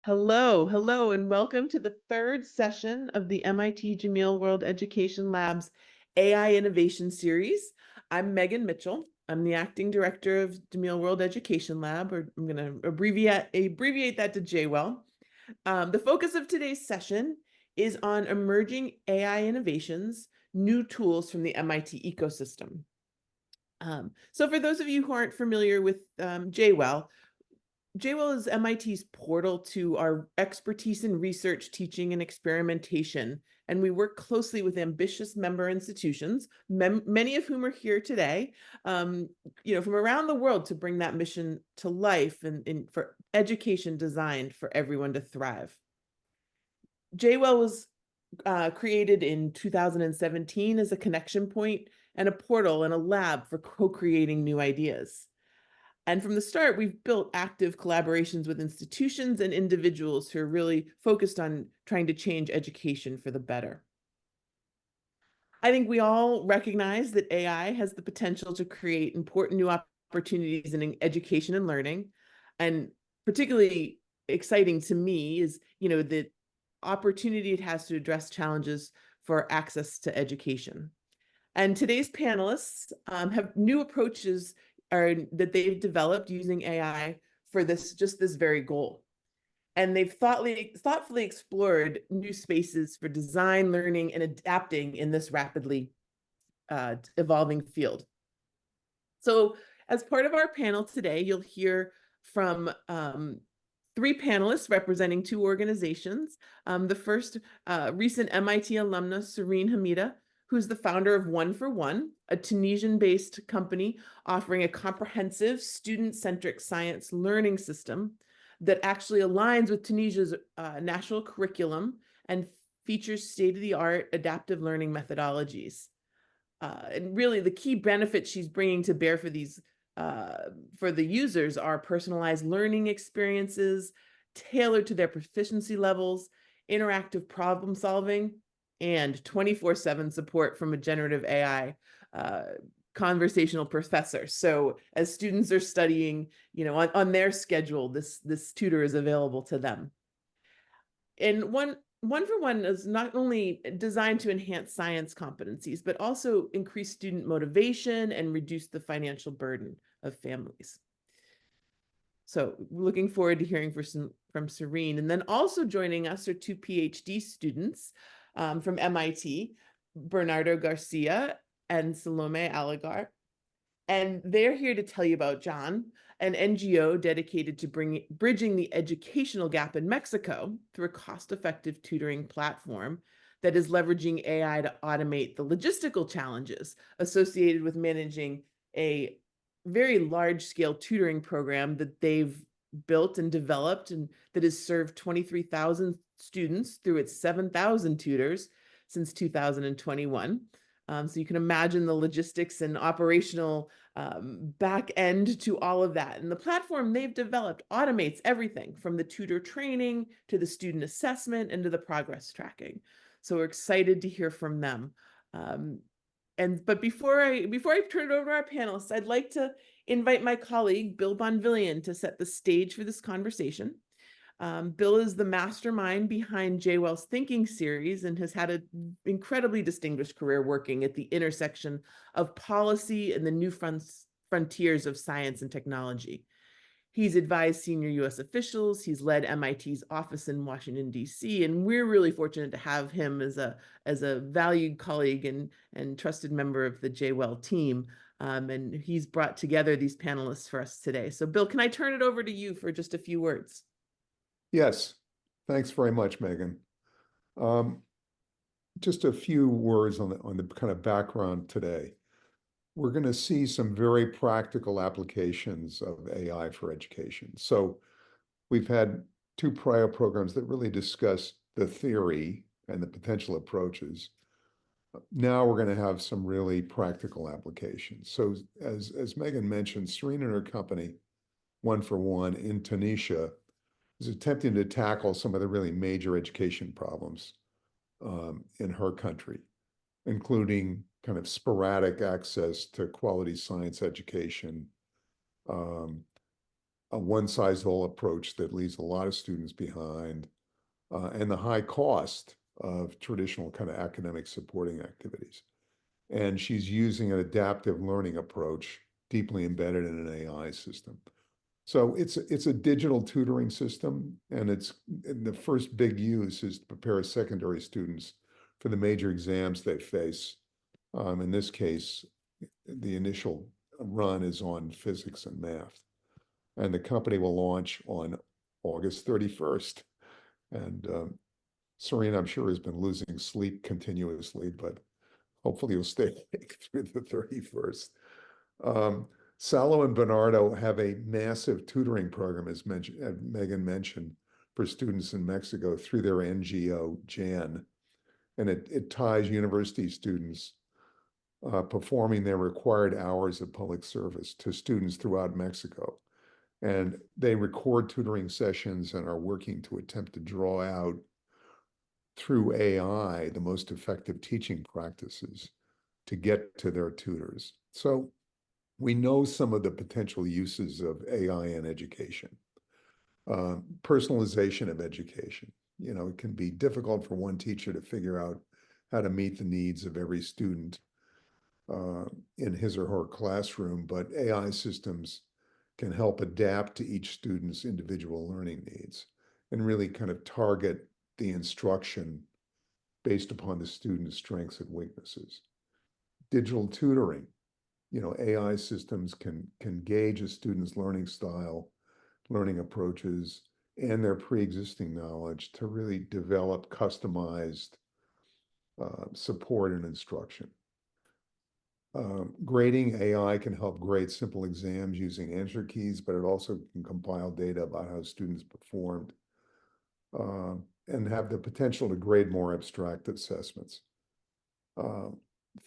Hello, and welcome to the third session of the MIT Jameel World Education Lab's AI Innovation Series. I'm Megan Mitchell. I'm the acting director of Jameel World Education Lab, or I'm going to abbreviate that to JWEL. The focus of today's session is on emerging AI innovations, new tools from the MIT ecosystem. So for those of you who aren't familiar with JWEL, JWEL is MIT's portal to our expertise in research, teaching, and experimentation. And we work closely with ambitious member institutions, many of whom are here today, from around the world to bring that mission to life and for education designed for everyone to thrive. JWEL was created in 2017 as a connection point and a portal and a lab for co-creating new ideas. And from the start, we've built active collaborations with institutions and individuals who are really focused on trying to change education for the better. I think we all recognize that AI has the potential to create important new opportunities in education and learning. And particularly exciting to me is, the opportunity it has to address challenges for access to education. And today's panelists have new approaches that they've developed using AI for this very goal. And they've thoughtfully explored new spaces for design, learning, and adapting in this rapidly evolving field. So as part of our panel today, you'll hear from three panelists representing two organizations. The first, recent MIT alumnus, Cerine Hamida, who's the founder of One for One, a Tunisian-based company offering a comprehensive student-centric science learning system that actually aligns with Tunisia's national curriculum and features state-of-the-art adaptive learning methodologies. And really the key benefits she's bringing to bear for the users are personalized learning experiences tailored to their proficiency levels, interactive problem solving, and 24/7 support from a generative AI conversational professor. So as students are studying, on their schedule, this tutor is available to them. And one for One is not only designed to enhance science competencies, but also increase student motivation and reduce the financial burden of families. So looking forward to hearing from Cerine. And then also joining us are two PhD students from MIT, Bernardo Garcia and Salome Aligar. And they're here to tell you about John, an NGO dedicated to bridging the educational gap in Mexico through a cost-effective tutoring platform that is leveraging AI to automate the logistical challenges associated with managing a very large-scale tutoring program that they've built and developed and that has served 23,000 students through its 7,000 tutors since 2021. So you can imagine the logistics and operational back end to all of that. And the platform they've developed automates everything from the tutor training to the student assessment and to the progress tracking. So we're excited to hear from them. But before I turn it over to our panelists, I'd like to invite my colleague, Bill Bonvillian, to set the stage for this conversation. Bill is the mastermind behind JWEL's Thinking series and has had an incredibly distinguished career working at the intersection of policy and the new frontiers of science and technology. He's advised senior US officials, he's led MIT's office in Washington, DC, and we're really fortunate to have him as a valued colleague and trusted member of the JWEL team. And he's brought together these panelists for us today. So Bill, can I turn it over to you for just a few words? Yes, thanks very much, Megan. Just a few words on the kind of background today. We're going to see some very practical applications of AI for education. So we've had two prior programs that really discussed the theory and the potential approaches. Now we're going to have some really practical applications. So as Megan mentioned, Cerine and her company, One for One in Tunisia, is attempting to tackle some of the really major education problems in her country, including kind of sporadic access to quality science education, a one-size-all approach that leaves a lot of students behind, and the high cost of traditional kind of academic supporting activities. And she's using an adaptive learning approach deeply embedded in an AI system. So it's a digital tutoring system, and the first big use is to prepare secondary students for the major exams they face. In this case, the initial run is on physics and math, and the company will launch on August 31st. And Cerine, I'm sure, has been losing sleep continuously, but hopefully you'll stay awake through the 31st. Salo and Bernardo have a massive tutoring program, as Megan mentioned, for students in Mexico through their NGO, JAN. And it ties university students performing their required hours of public service to students throughout Mexico. And they record tutoring sessions and are working to attempt to draw out through AI the most effective teaching practices to get to their tutors. So we know some of the potential uses of AI in education. Personalization of education. You know, it can be difficult for one teacher to figure out how to meet the needs of every student in his or her classroom, but AI systems can help adapt to each student's individual learning needs and really kind of target the instruction based upon the student's strengths and weaknesses. Digital tutoring, you know, AI systems can gauge a student's learning style, learning approaches, and their pre-existing knowledge to really develop customized support and instruction. Grading AI can help grade simple exams using answer keys, but it also can compile data about how students performed and have the potential to grade more abstract assessments.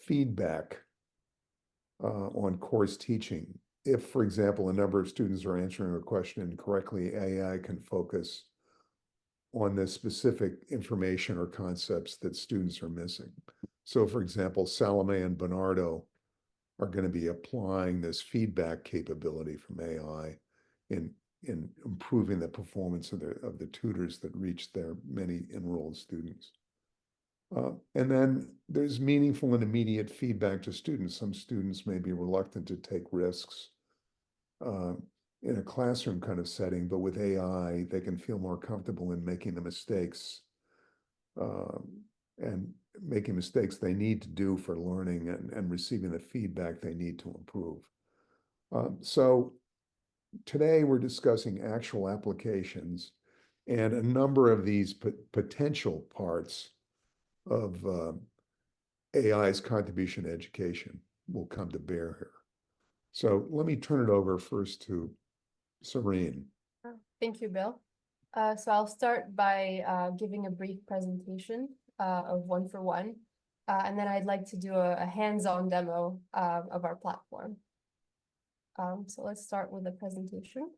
Feedback on course teaching. If, for example, a number of students are answering a question incorrectly, AI can focus on the specific information or concepts that students are missing. So, for example, Salome and Bernardo are going to be applying this feedback capability from AI in improving the performance of the tutors that reach their many enrolled students. And then there's meaningful and immediate feedback to students. Some students may be reluctant to take risks in a classroom kind of setting, but with AI, they can feel more comfortable in making the mistakes and making mistakes they need to do for learning and receiving the feedback they need to improve. So today we're discussing actual applications, and a number of these potential parts of AI's contribution to education will come to bear here. So let me turn it over first to Cerine. Thank you, Bill. So I'll start by giving a brief presentation of One for One, and then I'd like to do a hands-on demo of our platform. So let's start with the presentation.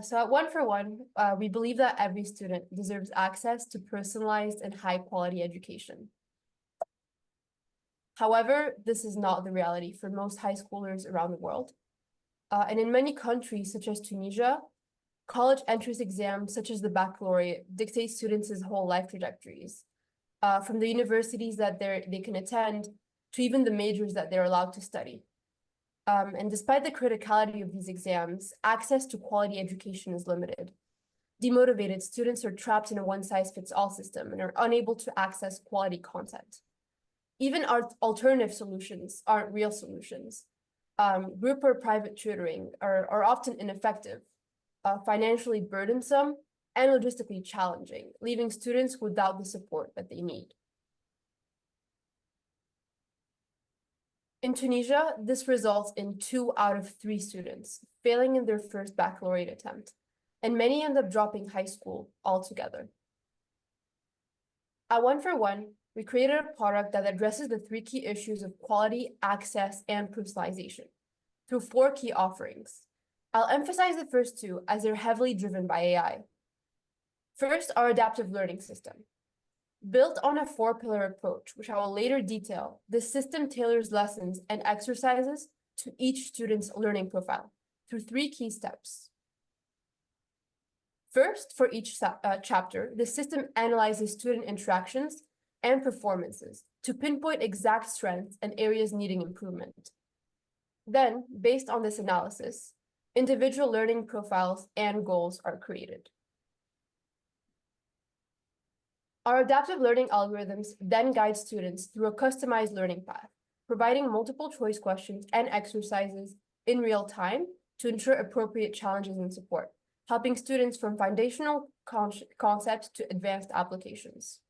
So at One for One, we believe that every student deserves access to personalized and high-quality education. However, this is not the reality for most high schoolers around the world. And in many countries, such as Tunisia, college entrance exams, such as the baccalaureate, dictate students' whole life trajectories, from the universities that they can attend to even the majors that they're allowed to study. And despite the criticality of these exams, access to quality education is limited. Demotivated students are trapped in a one-size-fits-all system and are unable to access quality content. Even our alternative solutions aren't real solutions. Group or private tutoring are often ineffective, financially burdensome, and logistically challenging, leaving students without the support that they need. In Tunisia, this results in 2 out of 3 students failing in their first baccalaureate attempt, and many end up dropping high school altogether. At One for One, we created a product that addresses the 3 key issues of quality, access, and personalization through 4 key offerings. I'll emphasize the first 2 as they're heavily driven by AI. First, our adaptive learning system. Built on a 4-pillar approach, which I will later detail, this system tailors lessons and exercises to each student's learning profile through 3 key steps. First, for each chapter, the system analyzes student interactions and performances to pinpoint exact strengths and areas needing improvement. Then, based on this analysis, individual learning profiles and goals are created. Our adaptive learning algorithms then guide students through a customized learning path, providing multiple choice questions and exercises in real time to ensure appropriate challenges and support, helping students from foundational concepts to advanced applications.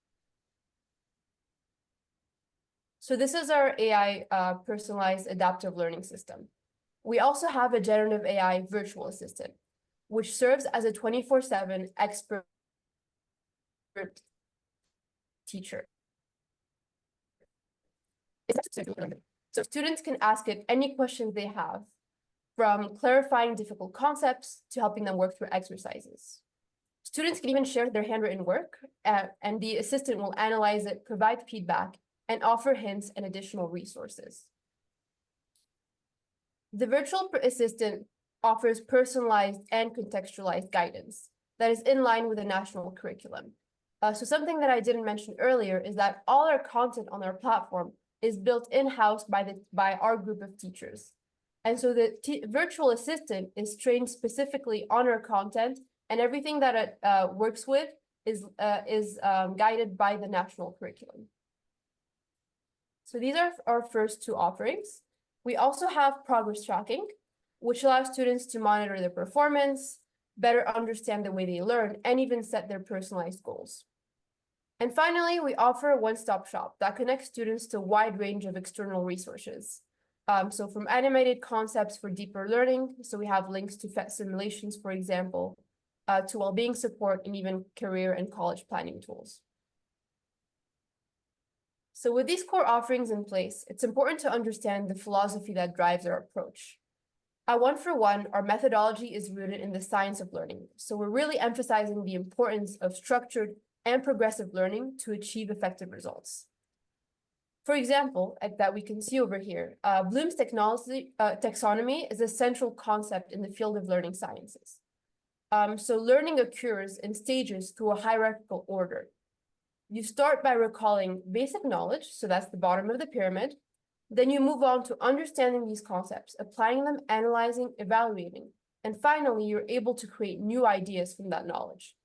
So this is our AI personalized adaptive learning system. We also have a generative AI virtual assistant, which serves as a 24/7 expert teacher. So students can ask it any questions they have, from clarifying difficult concepts to helping them work through exercises. Students can even share their handwritten work, and the assistant will analyze it, provide feedback, and offer hints and additional resources. The virtual assistant offers personalized and contextualized guidance that is in line with the national curriculum. So something that I didn't mention earlier is that all our content on our platform is built in-house by our group of teachers. And so the virtual assistant is trained specifically on our content, and everything that it works with is guided by the national curriculum. So these are our first two offerings. We also have progress tracking, which allows students to monitor their performance, better understand the way they learn, and even set their personalized goals. And finally, we offer a one-stop shop that connects students to a wide range of external resources. So from animated concepts for deeper learning, so we have links to PhET simulations, for example, to well-being support, and even career and college planning tools. So with these core offerings in place, it's important to understand the philosophy that drives our approach. At One for One, our methodology is rooted in the science of learning. So we're really emphasizing the importance of structured and progressive learning to achieve effective results. For example, that we can see over here, Bloom's taxonomy is a central concept in the field of learning sciences. So learning occurs in stages through a hierarchical order. You start by recalling basic knowledge, so that's the bottom of the pyramid. Then you move on to understanding these concepts, applying them, analyzing, evaluating, and finally, you're able to create new ideas from that knowledge.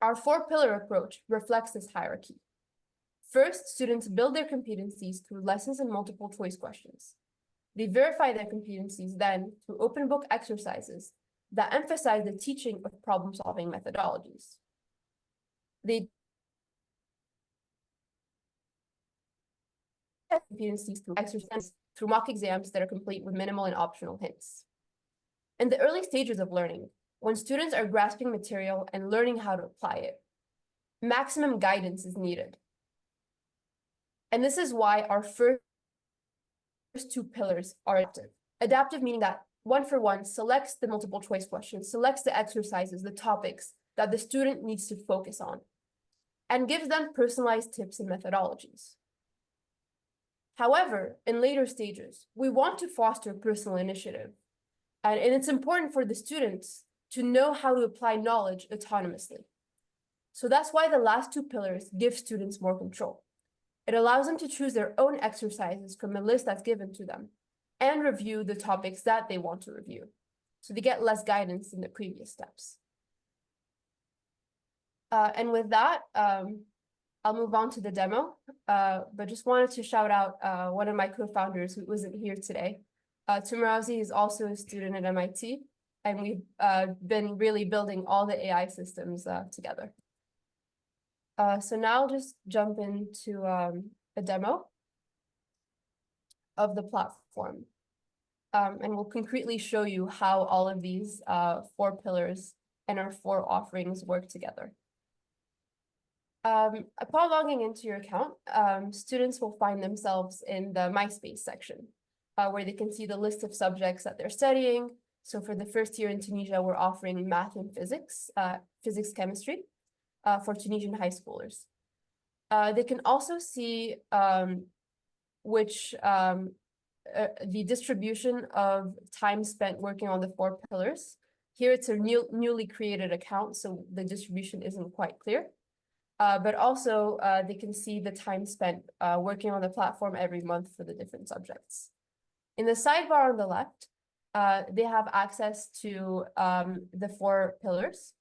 Our four-pillar approach reflects this hierarchy. First, students build their competencies through lessons and multiple choice questions. They verify their competencies then through open book exercises that emphasize the teaching of problem-solving methodologies. They test competencies through exercises, through mock exams that are complete with minimal and optional hints. In the early stages of learning, when students are grasping material and learning how to apply it, maximum guidance is needed. And this is why our first two pillars are adaptive. Adaptive meaning that One for One selects the multiple choice questions, selects the exercises, the topics that the student needs to focus on, and gives them personalized tips and methodologies. However, in later stages, we want to foster personal initiative, and it's important for the students to know how to apply knowledge autonomously. So that's why the last two pillars give students more control. It allows them to choose their own exercises from a list that's given to them and review the topics that they want to review. So they get less guidance in the previous steps. And with that, I'll move on to the demo, but just wanted to shout out one of my co-founders who wasn't here today. Tumarazi is also a student at MIT, and we've been really building all the AI systems together. So now I'll just jump into a demo of the platform. And we'll concretely show you how all of these four pillars and our four offerings work together. Upon logging into your account, students will find themselves in the MySpace section, where they can see the list of subjects that they're studying. So for the first year in Tunisia, we're offering math and physics, chemistry, for Tunisian high schoolers. They can also see the distribution of time spent working on the four pillars. Here it's a newly created account, so the distribution isn't quite clear. But also they can see the time spent working on the platform every month for the different subjects. In the sidebar on the left, they have access to the 4 pillars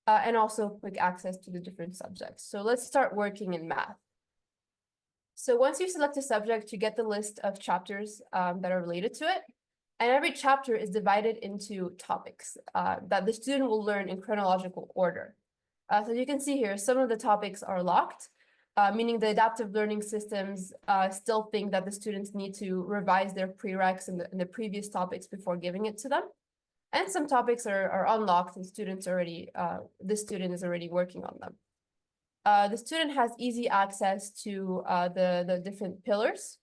and also quick access to the different subjects. So let's start working in math. So once you select a subject, you get the list of chapters that are related to it. And every chapter is divided into topics that the student will learn in chronological order. So you can see here, some of the topics are locked, meaning the adaptive learning systems still think that the students need to revise their prereqs in the previous topics before giving it to them. And some topics are unlocked and the student is already working on them. The student has easy access to the different pillars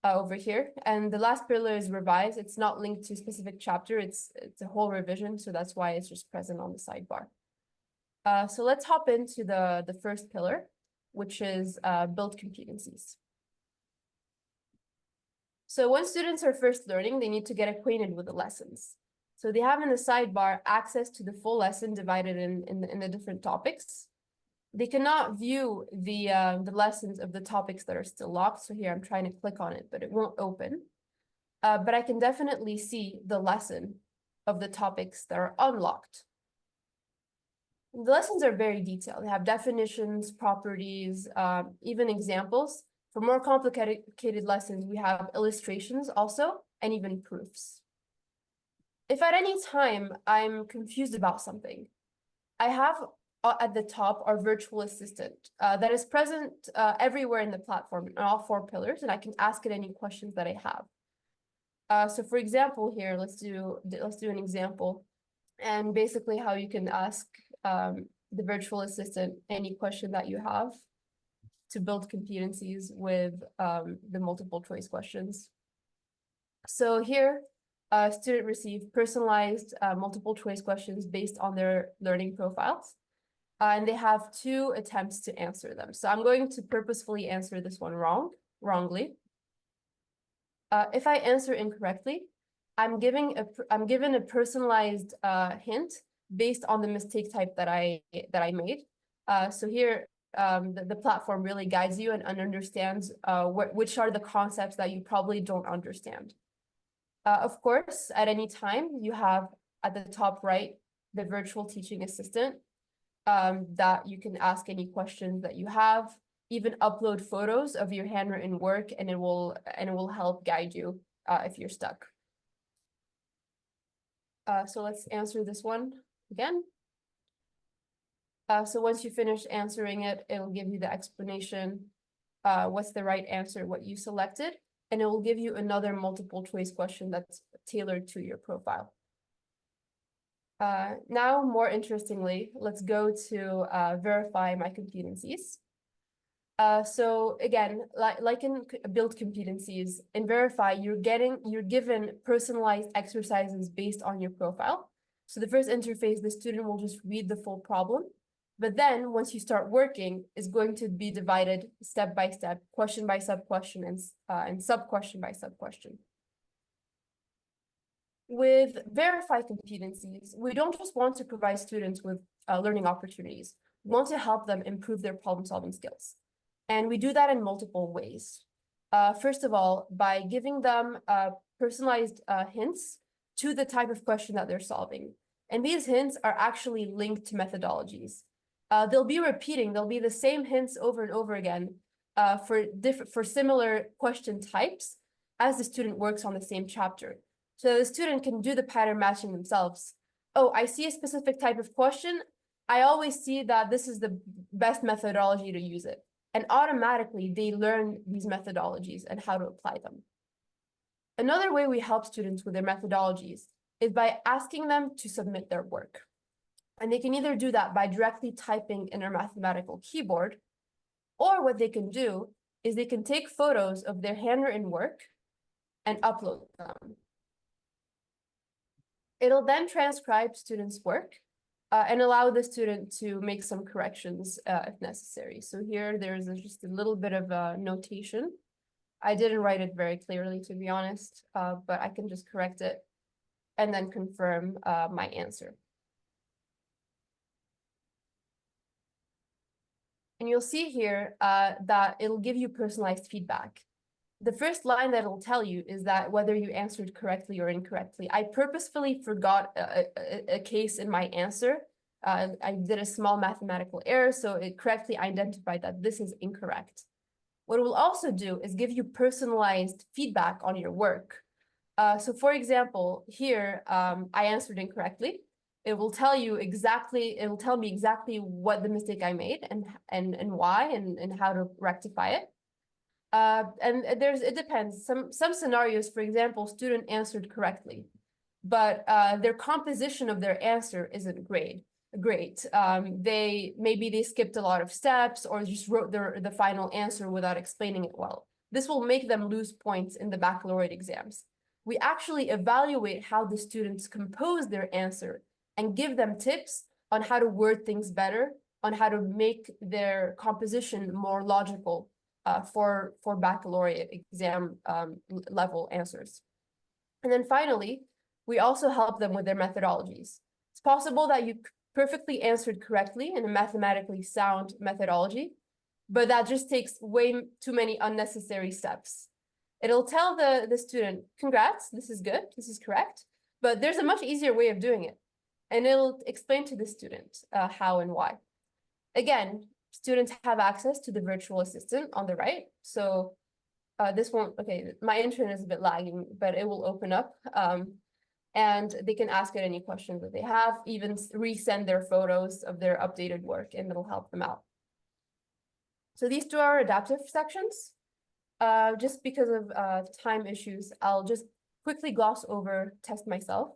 over here. And the last pillar is revise. It's not linked to a specific chapter. It's a whole revision. So that's why it's just present on the sidebar. So let's hop into the first pillar, which is build competencies. So when students are first learning, they need to get acquainted with the lessons. So they have in the sidebar access to the full lesson divided in the different topics. They cannot view the lessons of the topics that are still locked. So here I'm trying to click on it, but it won't open. But I can definitely see the lesson of the topics that are unlocked. The lessons are very detailed. They have definitions, properties, even examples. For more complicated lessons, we have illustrations also, and even proofs. If at any time I'm confused about something, I have at the top our virtual assistant that is present everywhere in the platform in all 4 pillars, and I can ask it any questions that I have. So for example, here, let's do an example, and basically how you can ask the virtual assistant any question that you have to build competencies with the multiple choice questions. So here, student receive personalized multiple choice questions based on their learning profiles. And they have 2 attempts to answer them. So I'm going to purposefully answer this one wrongly. If I answer incorrectly, I'm given a personalized hint based on the mistake type that I made. So here, the platform really guides you and understands which are the concepts that you probably don't understand. Of course, at any time, you have at the top right, the virtual teaching assistant that you can ask any questions that you have, even upload photos of your handwritten work, and it will help guide you if you're stuck. So let's answer this one again. So once you finish answering it, it'll give you the explanation, what's the right answer, what you selected, and it will give you another multiple choice question that's tailored to your profile. Now, more interestingly, let's go to verify my competencies. So again, like in build competencies, in verify, you're given personalized exercises based on your profile. So the first interface, the student will just read the full problem. But then once you start working, it's going to be divided step by step, question by sub question, and sub question by sub question. With verify competencies, we don't just want to provide students with learning opportunities. We want to help them improve their problem-solving skills. And we do that in multiple ways. First of all, by giving them personalized hints to the type of question that they're solving. And these hints are actually linked to methodologies. They'll be the same hints over and over again for similar question types as the student works on the same chapter. So the student can do the pattern matching themselves. Oh, I see a specific type of question. I always see that this is the best methodology to use it. And automatically they learn these methodologies and how to apply them. Another way we help students with their methodologies is by asking them to submit their work. And they can either do that by directly typing in their mathematical keyboard, or what they can do is they can take photos of their handwritten work and upload them. It'll then transcribe students' work and allow the student to make some corrections if necessary. So here there's just a little bit of a notation. I didn't write it very clearly, to be honest, but I can just correct it. and then confirm my answer. And you'll see here that it'll give you personalized feedback. The first line that it'll tell you is that whether you answered correctly or incorrectly. I purposefully forgot a case in my answer. I did a small mathematical error, so it correctly identified that this is incorrect. What it will also do is give you personalized feedback on your work. So for example, here, I answered incorrectly. It will tell you exactly, it will tell me exactly what the mistake I made and why and how to rectify it. And it depends. Some scenarios, for example, student answered correctly, but their composition of their answer isn't great. Maybe they skipped a lot of steps or just wrote the final answer without explaining it well. This will make them lose points in the baccalaureate exams. We actually evaluate how the students compose their answer and give them tips on how to word things better, on how to make their composition more logical for baccalaureate exam level answers. And then finally, we also help them with their methodologies. It's possible that you perfectly answered correctly in a mathematically sound methodology, but that just takes way too many unnecessary steps. It'll tell the student, congrats, this is good, this is correct, but there's a much easier way of doing it. And it'll explain to the student how and why. Again, students have access to the virtual assistant on the right. So this won't, okay, my internet is a bit lagging, but it will open up and they can ask it any questions that they have, even resend their photos of their updated work, and it'll help them out. So these two are adaptive sections. Just because of time issues, I'll just quickly gloss over test myself.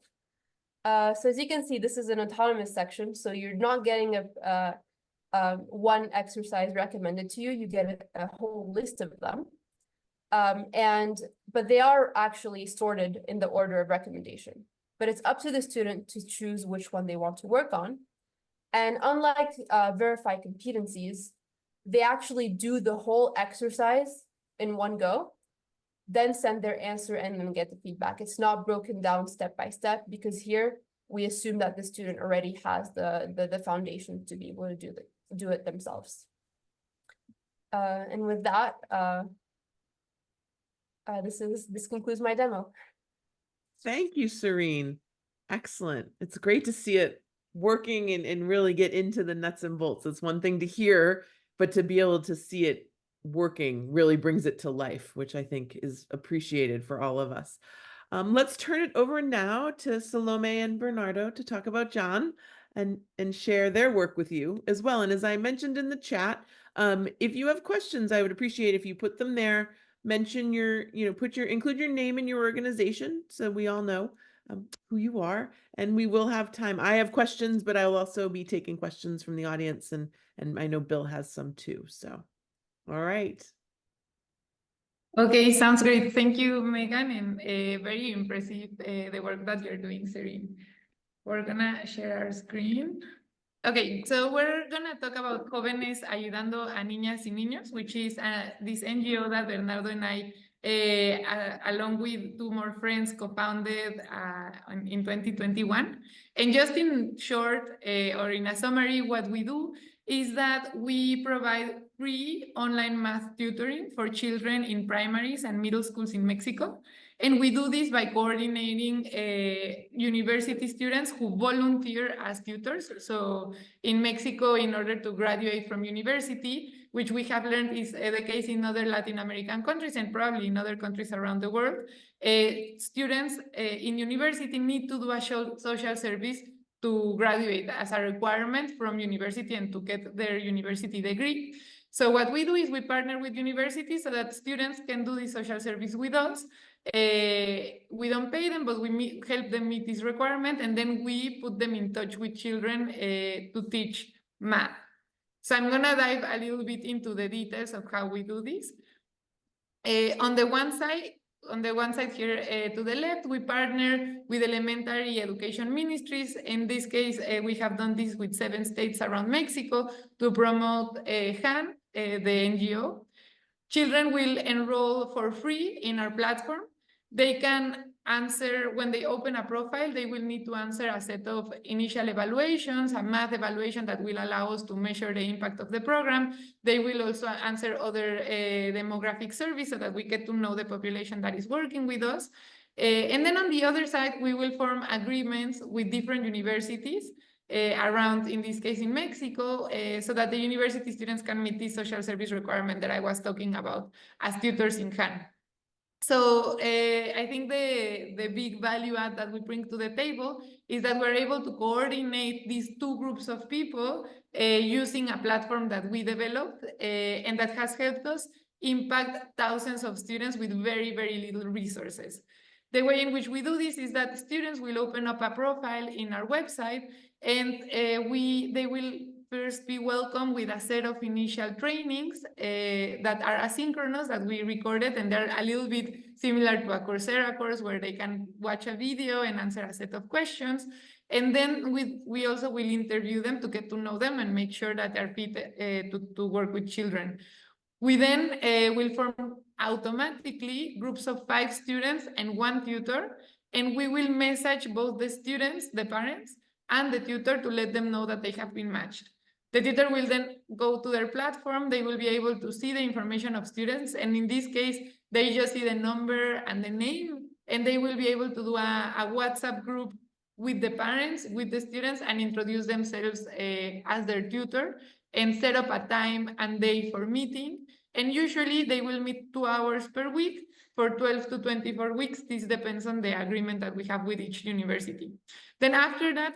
So as you can see, this is an autonomous section. So you're not getting one exercise recommended to you. You get a whole list of them. But they are actually sorted in the order of recommendation. But it's up to the student to choose which one they want to work on. And unlike verified competencies, they actually do the whole exercise in one go, then send their answer and then get the feedback. It's not broken down step by step because here we assume that the student already has the foundation to be able to do it themselves. And with that, this concludes my demo. Thank you, Cerine. Excellent. It's great to see it working and really get into the nuts and bolts. It's one thing to hear, but to be able to see it working really brings it to life, which I think is appreciated for all of us. Let's turn it over now to Salome and Bernardo to talk about John and share their work with you as well. And as I mentioned in the chat, if you have questions, I would appreciate if you put them there. Mention include your name and your organization so we all know who you are, and we will have time. I have questions, but I will also be taking questions from the audience, and I know Bill has some too. So, all right. Okay, sounds great. Thank you, Megan, and very impressive the work that you're doing, Cerine. We're gonna share our screen. Okay, so we're gonna talk about Jóvenes Ayudando a Niñas y Niños, which is this NGO that Bernardo and I, along with two more friends, co-founded in 2021. And just in short, or in a summary, what we do is that we provide free online math tutoring for children in primaries and middle schools in Mexico. And we do this by coordinating university students who volunteer as tutors. So in Mexico, in order to graduate from university, which we have learned is the case in other Latin American countries and probably in other countries around the world, students in university need to do a social service to graduate as a requirement from university and to get their university degree. So what we do is we partner with universities so that students can do this social service with us. We don't pay them, but we help them meet this requirement, and then we put them in touch with children to teach math. So I'm gonna dive a little bit into the details of how we do this. On the one side here to the left, we partner with elementary education ministries. In this case, we have done this with 7 states around Mexico to promote HAN, the NGO. Children will enroll for free in our platform. They can answer, when they open a profile, they will need to answer a set of initial evaluations, a math evaluation that will allow us to measure the impact of the program. They will also answer other demographic surveys so that we get to know the population that is working with us. And then on the other side, we will form agreements with different universities around, in this case, in Mexico, so that the university students can meet this social service requirement that I was talking about as tutors in hand. So I think the big value add that we bring to the table is that we're able to coordinate these two groups of people using a platform that we developed and that has helped us impact thousands of students with very, very little resources. The way in which we do this is that students will open up a profile in our website, and they will first be welcome with a set of initial trainings that are asynchronous that we recorded, and they're a little bit similar to a Coursera course where they can watch a video and answer a set of questions. And then we also will interview them to get to know them and make sure that they're fit to work with children. We then will form automatically groups of 5 students and 1 tutor, and we will message both the students, the parents, and the tutor to let them know that they have been matched. The tutor will then go to their platform. They will be able to see the information of students, and in this case, they just see the number and the name, and they will be able to do a WhatsApp group with the parents, with the students, and introduce themselves as their tutor, and set up a time and day for meeting. And usually they will meet 2 hours per week for 12 to 24 weeks. This depends on the agreement that we have with each university. Then after that,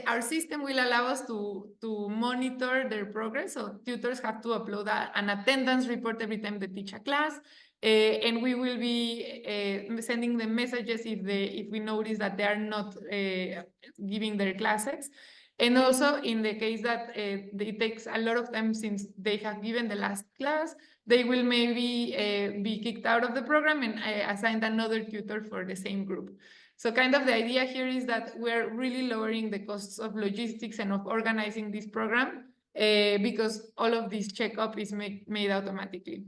our system will allow us to monitor their progress. So tutors have to upload an attendance report every time they teach a class. And we will be sending them messages if we notice that they are not giving their classes. And also in the case that it takes a lot of time since they have given the last class, they will maybe be kicked out of the program and assigned another tutor for the same group. So kind of the idea here is that we're really lowering the costs of logistics and of organizing this program because all of this checkup is made automatically.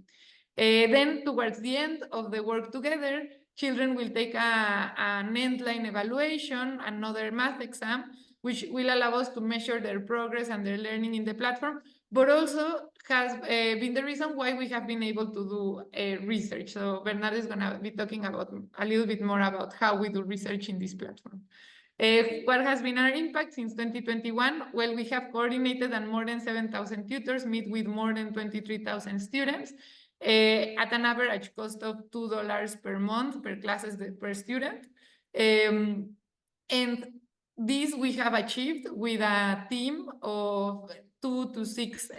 Then towards the end of the work together, children will take an end-line evaluation, another math exam, which will allow us to measure their progress and their learning in the platform, but also has been the reason why we have been able to do research. So Bernard is going to be talking about a little bit more about how we do research in this platform. What has been our impact since 2021? Well, we have coordinated and more than 7,000 tutors meet with more than 23,000 students at an average cost of $2 per month per classes per student. And this we have achieved with a team of 2 to 6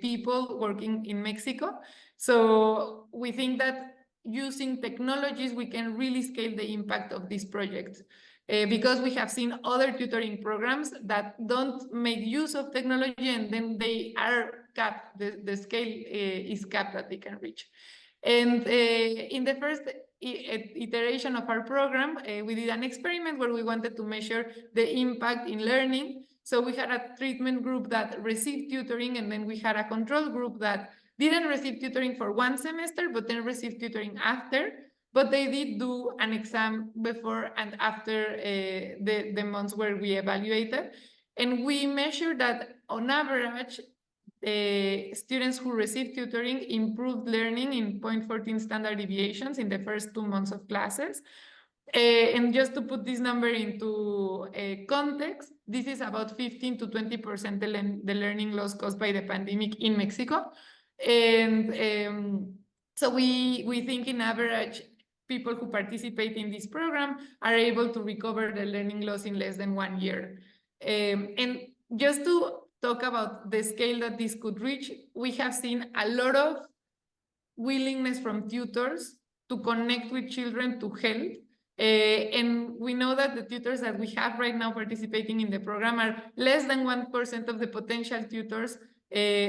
people working in Mexico. So we think that using technologies, we can really scale the impact of this project. Because we have seen other tutoring programs that don't make use of technology, and then they are capped, the scale is capped that they can reach. And in the first iteration of our program, we did an experiment where we wanted to measure the impact in learning. So we had a treatment group that received tutoring, and then we had a control group that didn't receive tutoring for 1 semester, but then received tutoring after. But they did do an exam before and after the months where we evaluated. And we measured that on average, students who received tutoring improved learning in 0.14 standard deviations in the first 2 months of classes. And just to put this number into context, this is about 15 to 20% the learning loss caused by the pandemic in Mexico. And so we think in average, people who participate in this program are able to recover the learning loss in less than 1 year. And just to talk about the scale that this could reach, we have seen a lot of willingness from tutors to connect with children to help. And we know that the tutors that we have right now participating in the program are less than 1% of the potential tutors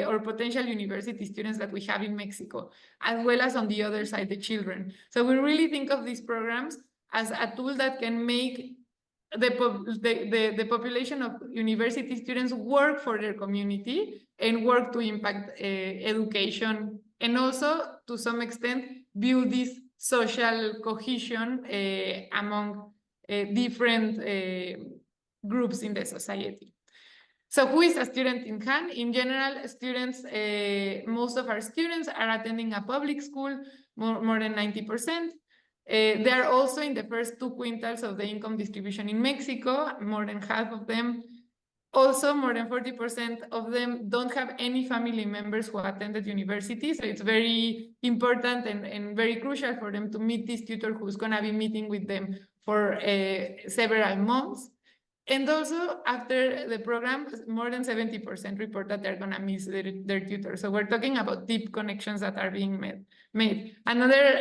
or potential university students that we have in Mexico, as well as on the other side, the children. So we really think of these programs as a tool that can make the population of university students work for their community and work to impact education, and also to some extent build this social cohesion among different groups in the society. So who is a student in Han? In general, students, most of our students are attending a public school, more than 90%. They are also in the first 2 quintals of the income distribution in Mexico, more than half of them. Also, more than 40% of them don't have any family members who attended university. So it's very important and very crucial for them to meet this tutor who's gonna be meeting with them for several months. And also, after the program, more than 70% report that they're gonna miss their tutor. So we're talking about deep connections that are being made. Another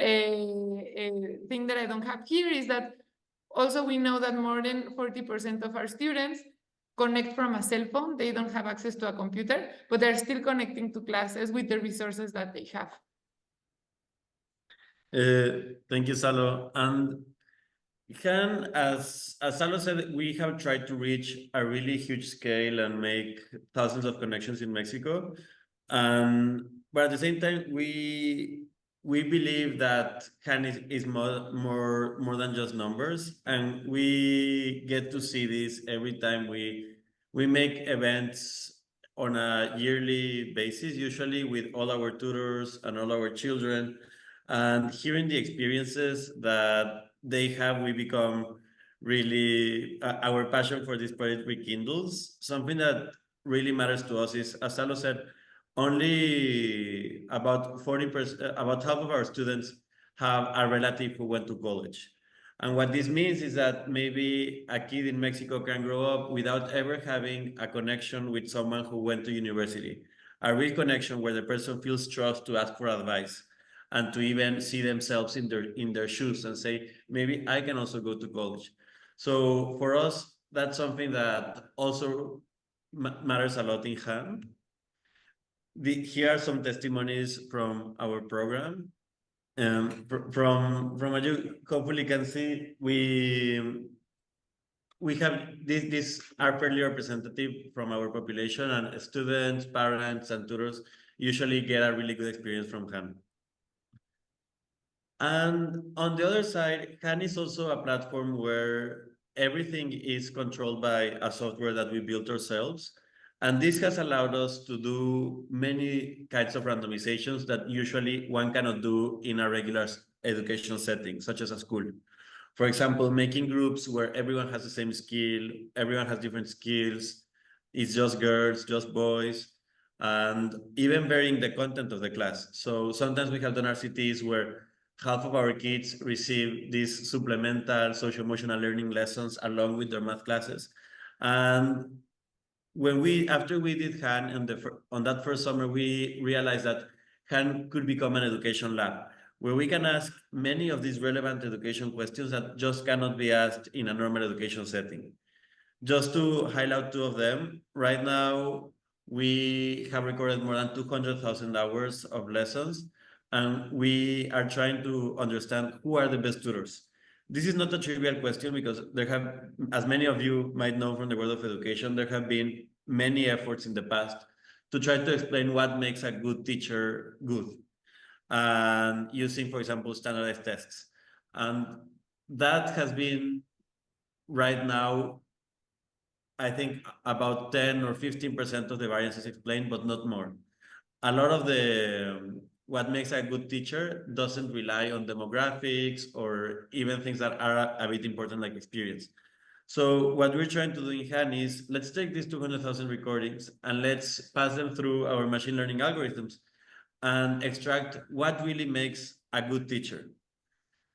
thing that I don't have here is that also we know that more than 40% of our students connect from a cell phone. They don't have access to a computer, but they're still connecting to classes with the resources that they have. Thank you, Salo. And Han, as Salo said, we have tried to reach a really huge scale and make thousands of connections in Mexico. But at the same time, we believe that Han is more than just numbers, and we get to see this every time we make events on a yearly basis, usually with all our tutors and all our children, and hearing the experiences that they have, we become really our passion for this project rekindles. Something that really matters to us is, as Salo said, only about 40%, about half of our students have a relative who went to college. And what this means is that maybe a kid in Mexico can grow up without ever having a connection with someone who went to university, a real connection where the person feels trust to ask for advice and to even see themselves in their shoes and say, maybe I can also go to college. So for us, that's something that also matters a lot in Han. Here are some testimonies from our program. From what you hopefully can see, we have these are fairly representative from our population, and students, parents, and tutors usually get a really good experience from Han. And on the other side, Han is also a platform where everything is controlled by a software that we built ourselves. And this has allowed us to do many kinds of randomizations that usually one cannot do in a regular education setting, such as a school. For example, making groups where everyone has the same skill, everyone has different skills, it's just girls, just boys, and even varying the content of the class. So sometimes we have done RCTs where half of our kids receive these supplemental social-emotional learning lessons along with their math classes. And after we did Han on that first summer, we realized that Han could become an education lab, where we can ask many of these relevant education questions that just cannot be asked in a normal education setting. Just to highlight 2 of them, right now, we have recorded more than 200,000 hours of lessons, and we are trying to understand who are the best tutors. This is not a trivial question because there have, as many of you might know from the world of education, there have been many efforts in the past to try to explain what makes a good teacher good, and using, for example, standardized tests. And that has been right now, I think, about 10 or 15% of the variances explained, but not more. A lot of what makes a good teacher doesn't rely on demographics or even things that are a bit important like experience. So what we're trying to do in Han is, let's take these 200,000 recordings and let's pass them through our machine learning algorithms and extract what really makes a good teacher.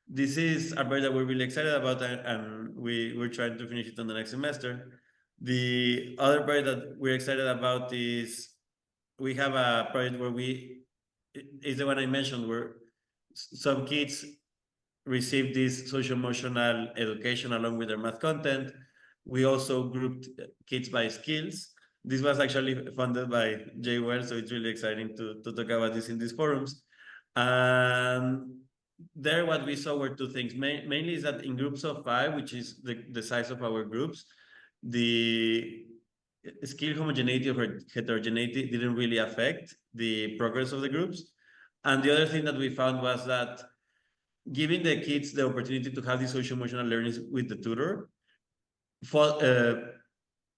This is a project that we're really excited about, and we're trying to finish it on the next semester. The other project that we're excited about is we have a project where is the one I mentioned, where some kids receive this social-emotional education along with their math content. We also grouped kids by skills. This was actually funded by Jay Well, so it's really exciting to talk about this in these forums. And there, what we saw were 2 things. Mainly is that in groups of 5, which is the size of our groups, the skill homogeneity or heterogeneity didn't really affect the progress of the groups. And the other thing that we found was that giving the kids the opportunity to have these social emotional learnings with the tutor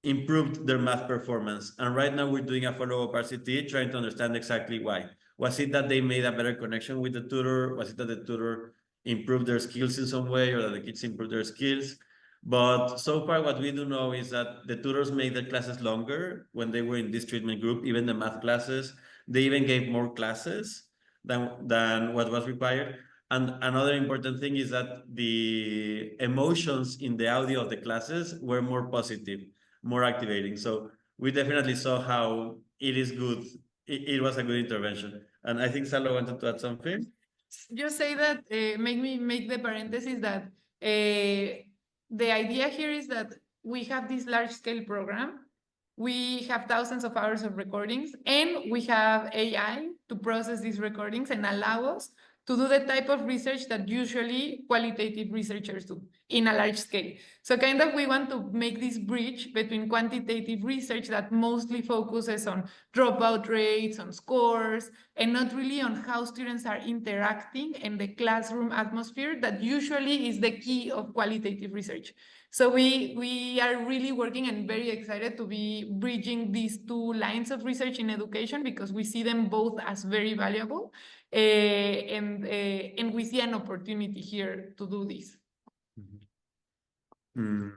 improved their math performance. And right now we're doing a follow-up RCT trying to understand exactly why. Was it that they made a better connection with the tutor? Was it that the tutor improved their skills in some way, or that the kids improved their skills? But so far what we do know is that the tutors made their classes longer when they were in this treatment group, even the math classes. They even gave more classes than what was required. And another important thing is that the emotions in the audio of the classes were more positive, more activating. So we definitely saw how it is good. It was a good intervention. And I think Salo wanted to add something. Just say that, make me make the parenthesis that the idea here is that we have this large scale program. We have thousands of hours of recordings, and we have AI to process these recordings and allow us to do the type of research that usually qualitative researchers do in a large scale. So kind of we want to make this bridge between quantitative research that mostly focuses on dropout rates, on scores, and not really on how students are interacting in the classroom atmosphere that usually is the key of qualitative research. So we are really working and very excited to be bridging these two lines of research in education, because we see them both as very valuable, and we see an opportunity here to do this. Mm.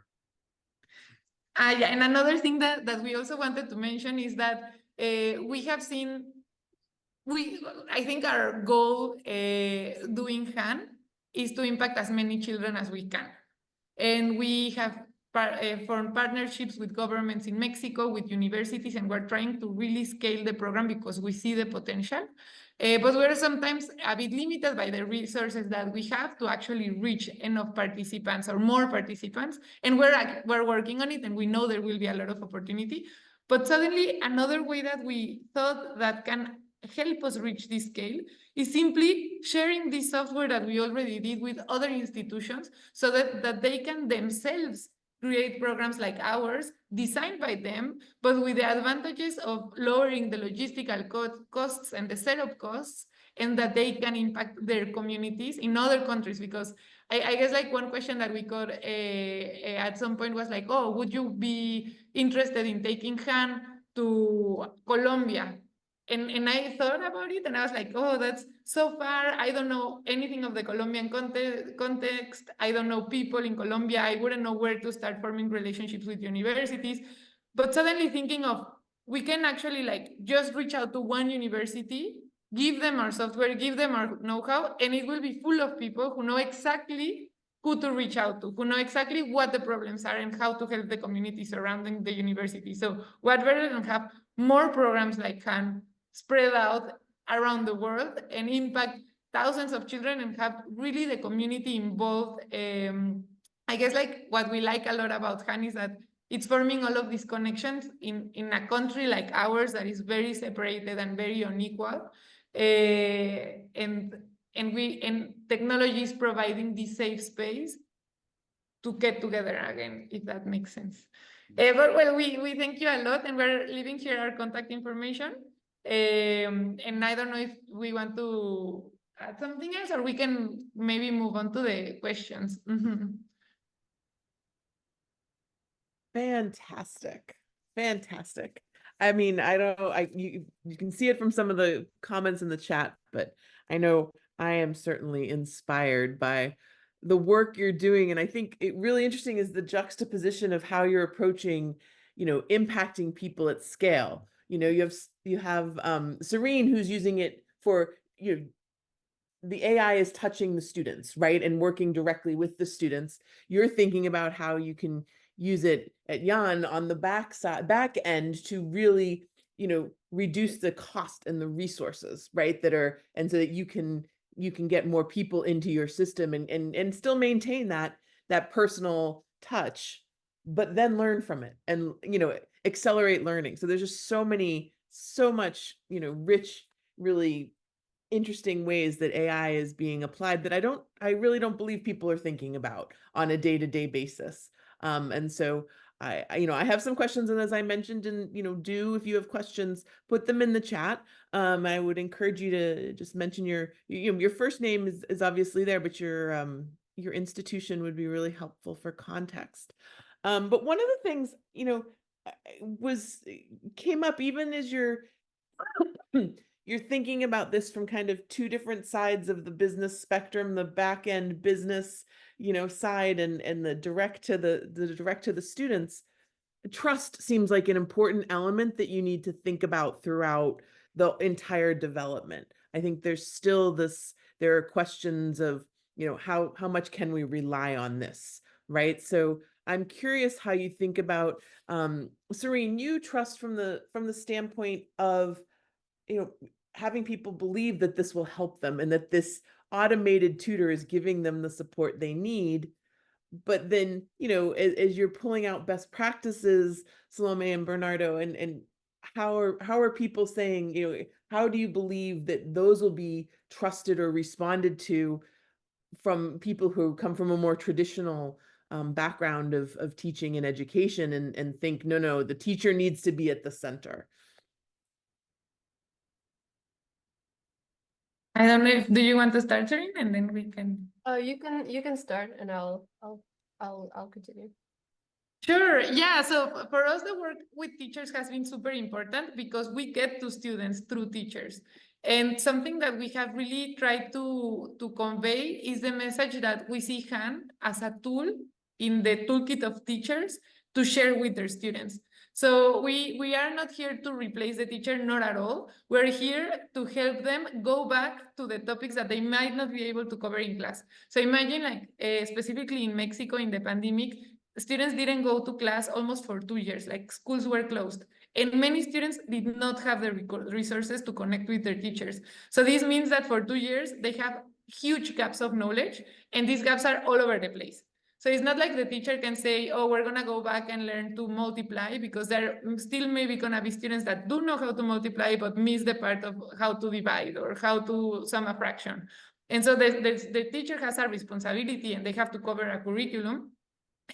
Yeah, and another thing that we also wanted to mention is that we have seen, I think our goal doing HAN is to impact as many children as we can. And we have formed partnerships with governments in Mexico, with universities, and we're trying to really scale the program because we see the potential. But we're sometimes a bit limited by the resources that we have to actually reach enough participants or more participants. And we're working on it, and we know there will be a lot of opportunity. But suddenly, another way that we thought that can help us reach this scale is simply sharing this software that we already did with other institutions, so that they can themselves create programs like ours, designed by them, but with the advantages of lowering the logistical costs and the setup costs, and that they can impact their communities in other countries. Because I guess like one question that we got at some point was like, oh, would you be interested in taking HAN to Colombia? And I thought about it, and I was like, oh, that's so far. I don't know anything of the Colombian context. I don't know people in Colombia. I wouldn't know where to start forming relationships with universities. But suddenly thinking of, we can actually like just reach out to one university, give them our software, give them our know-how, and it will be full of people who know exactly who to reach out to, who know exactly what the problems are and how to help the community surrounding the university. So what better than have more programs like HAN spread out around the world and impact thousands of children and have really the community involved. I guess like what we like a lot about HAN is that it's forming all of these connections in a country like ours that is very separated and very unequal. And technology is providing this safe space to get together again, if that makes sense. But well, we thank you a lot, and we're leaving here our contact information. And I don't know if we want to add something else, or we can maybe move on to the questions. Fantastic. Fantastic. I mean, I don't know, you can see it from some of the comments in the chat, but I know I am certainly inspired by the work you're doing. And I think it really interesting is the juxtaposition of how you're approaching, impacting people at scale. You have Cerine, who's using it for, the AI is touching the students, right? And working directly with the students. You're thinking about how you can use it at Jan on the back end to really, reduce the cost and the resources, right? And so that you can get more people into your system and still maintain that personal touch, but then learn from it and, accelerate learning. So there's just so much, rich, really interesting ways that AI is being applied that I really don't believe people are thinking about on a day-to-day basis. And so I have some questions, and as I mentioned, and if you have questions, put them in the chat. I would encourage you to just mention your first name is obviously there, but your institution would be really helpful for context. But one of the things came up even as you're thinking about this from kind of two different sides of the business spectrum, the back end business side and the direct to the students. Trust seems like an important element that you need to think about throughout the entire development. I think there are questions of how much can we rely on this, right? So I'm curious how you think about Cerine, you trust from the standpoint of having people believe that this will help them and that this automated tutor is giving them the support they need. But then, as you're pulling out best practices, Salome and Bernardo, and how are people saying, how do you believe that those will be trusted or responded to from people who come from a more traditional background of teaching and education and think, no, the teacher needs to be at the center? I don't know if do you want to start, Cerine, and then we can. You can start, and I'll continue. Sure. Yeah. So for us, the work with teachers has been super important because we get to students through teachers. And something that we have really tried to convey is the message that we see HAN as a tool in the toolkit of teachers to share with their students. So we are not here to replace the teacher, not at all. We're here to help them go back to the topics that they might not be able to cover in class. So imagine like specifically in Mexico in the pandemic, students didn't go to class almost for 2 years, like schools were closed. And many students did not have the resources to connect with their teachers. So this means that for 2 years, they have huge gaps of knowledge, and these gaps are all over the place. So it's not like the teacher can say, oh, we're going to go back and learn to multiply, because there still maybe going to be students that do know how to multiply, but miss the part of how to divide or how to sum a fraction. And so the teacher has a responsibility, and they have to cover a curriculum.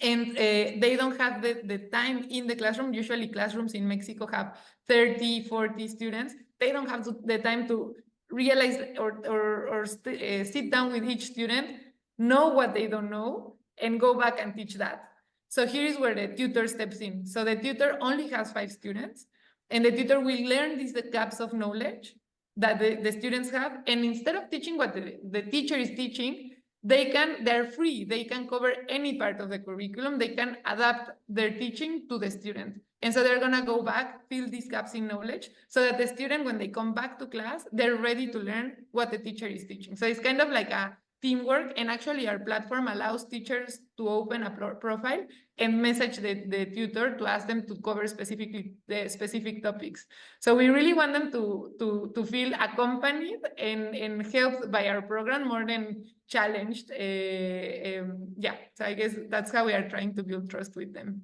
And they don't have the time in the classroom. Usually classrooms in Mexico have 30, 40 students. They don't have the time to realize or sit down with each student, know what they don't know, and go back and teach that. So here is where the tutor steps in. So the tutor only has 5 students, and the tutor will learn these gaps of knowledge that the students have. And instead of teaching what the teacher is teaching, they're free. They can cover any part of the curriculum. They can adapt their teaching to the student. And so they're going to go back, fill these gaps in knowledge, so that the student, when they come back to class, they're ready to learn what the teacher is teaching. So it's kind of like a teamwork. And actually our platform allows teachers to open a profile and message the tutor to ask them to cover specifically the specific topics. So we really want them to feel accompanied and helped by our program more than challenged. Yeah, so I guess that's how we are trying to build trust with them.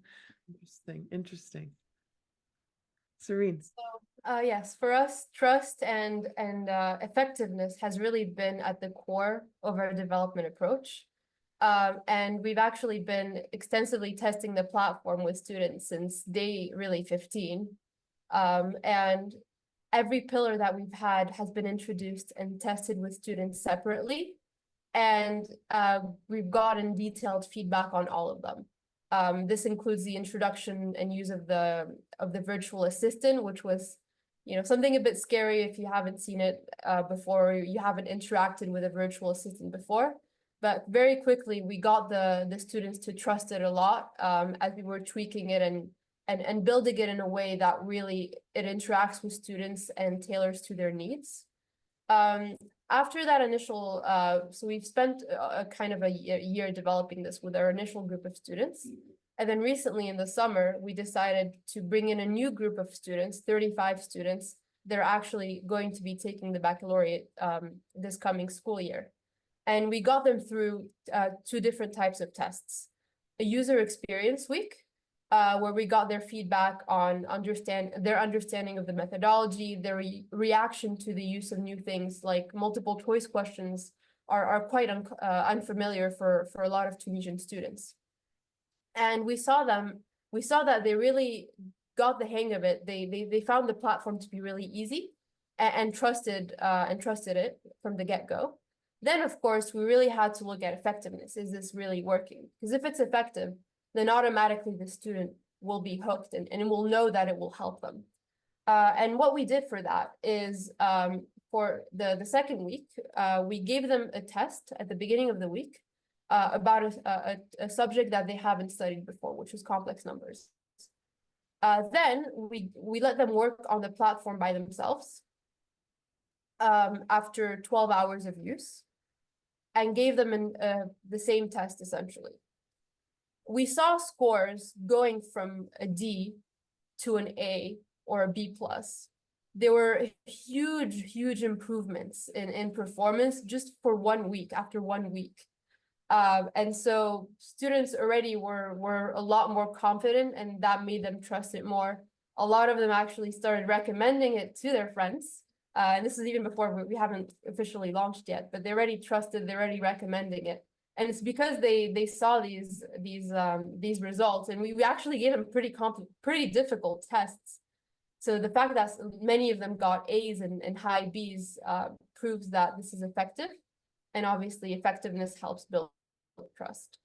Interesting. Cerine. So yes, for us, trust and effectiveness has really been at the core of our development approach. And we've actually been extensively testing the platform with students since day really 15. And every pillar that we've had has been introduced and tested with students separately. And we've gotten detailed feedback on all of them. This includes the introduction and use of the virtual assistant, which was something a bit scary if you haven't seen it before, or you haven't interacted with a virtual assistant before. But very quickly, we got the students to trust it a lot as we were tweaking it and building it in a way that really it interacts with students and tailors to their needs. After that initial, so we've spent a kind of a year developing this with our initial group of students. And then recently in the summer, we decided to bring in a new group of students, 35 students. They're actually going to be taking the baccalaureate this coming school year. And we got them through 2 different types of tests. A user experience week, where we got their feedback on their understanding of the methodology, their reaction to the use of new things like multiple choice questions are quite unfamiliar for a lot of Tunisian students. And we we saw that they really got the hang of it. They found the platform to be really easy and trusted it from the get-go. Then, of course, we really had to look at effectiveness. Is this really working? Because if it's effective, then automatically the student will be hooked and will know that it will help them. And what we did for that is for the second week, we gave them a test at the beginning of the week about a subject that they haven't studied before, which was complex numbers. Then we let them work on the platform by themselves after 12 hours of use, and gave them the same test essentially. We saw scores going from a D to an A or a B plus. There were huge improvements in performance just for 1 week, after 1 week. And so students already were a lot more confident, and that made them trust it more. A lot of them actually started recommending it to their friends. And this is even before we haven't officially launched yet, but they already trusted, they're already recommending it. And it's because they saw these results, and we actually gave them pretty difficult tests. So the fact that many of them got A's and high B's proves that this is effective, and obviously effectiveness helps build trust.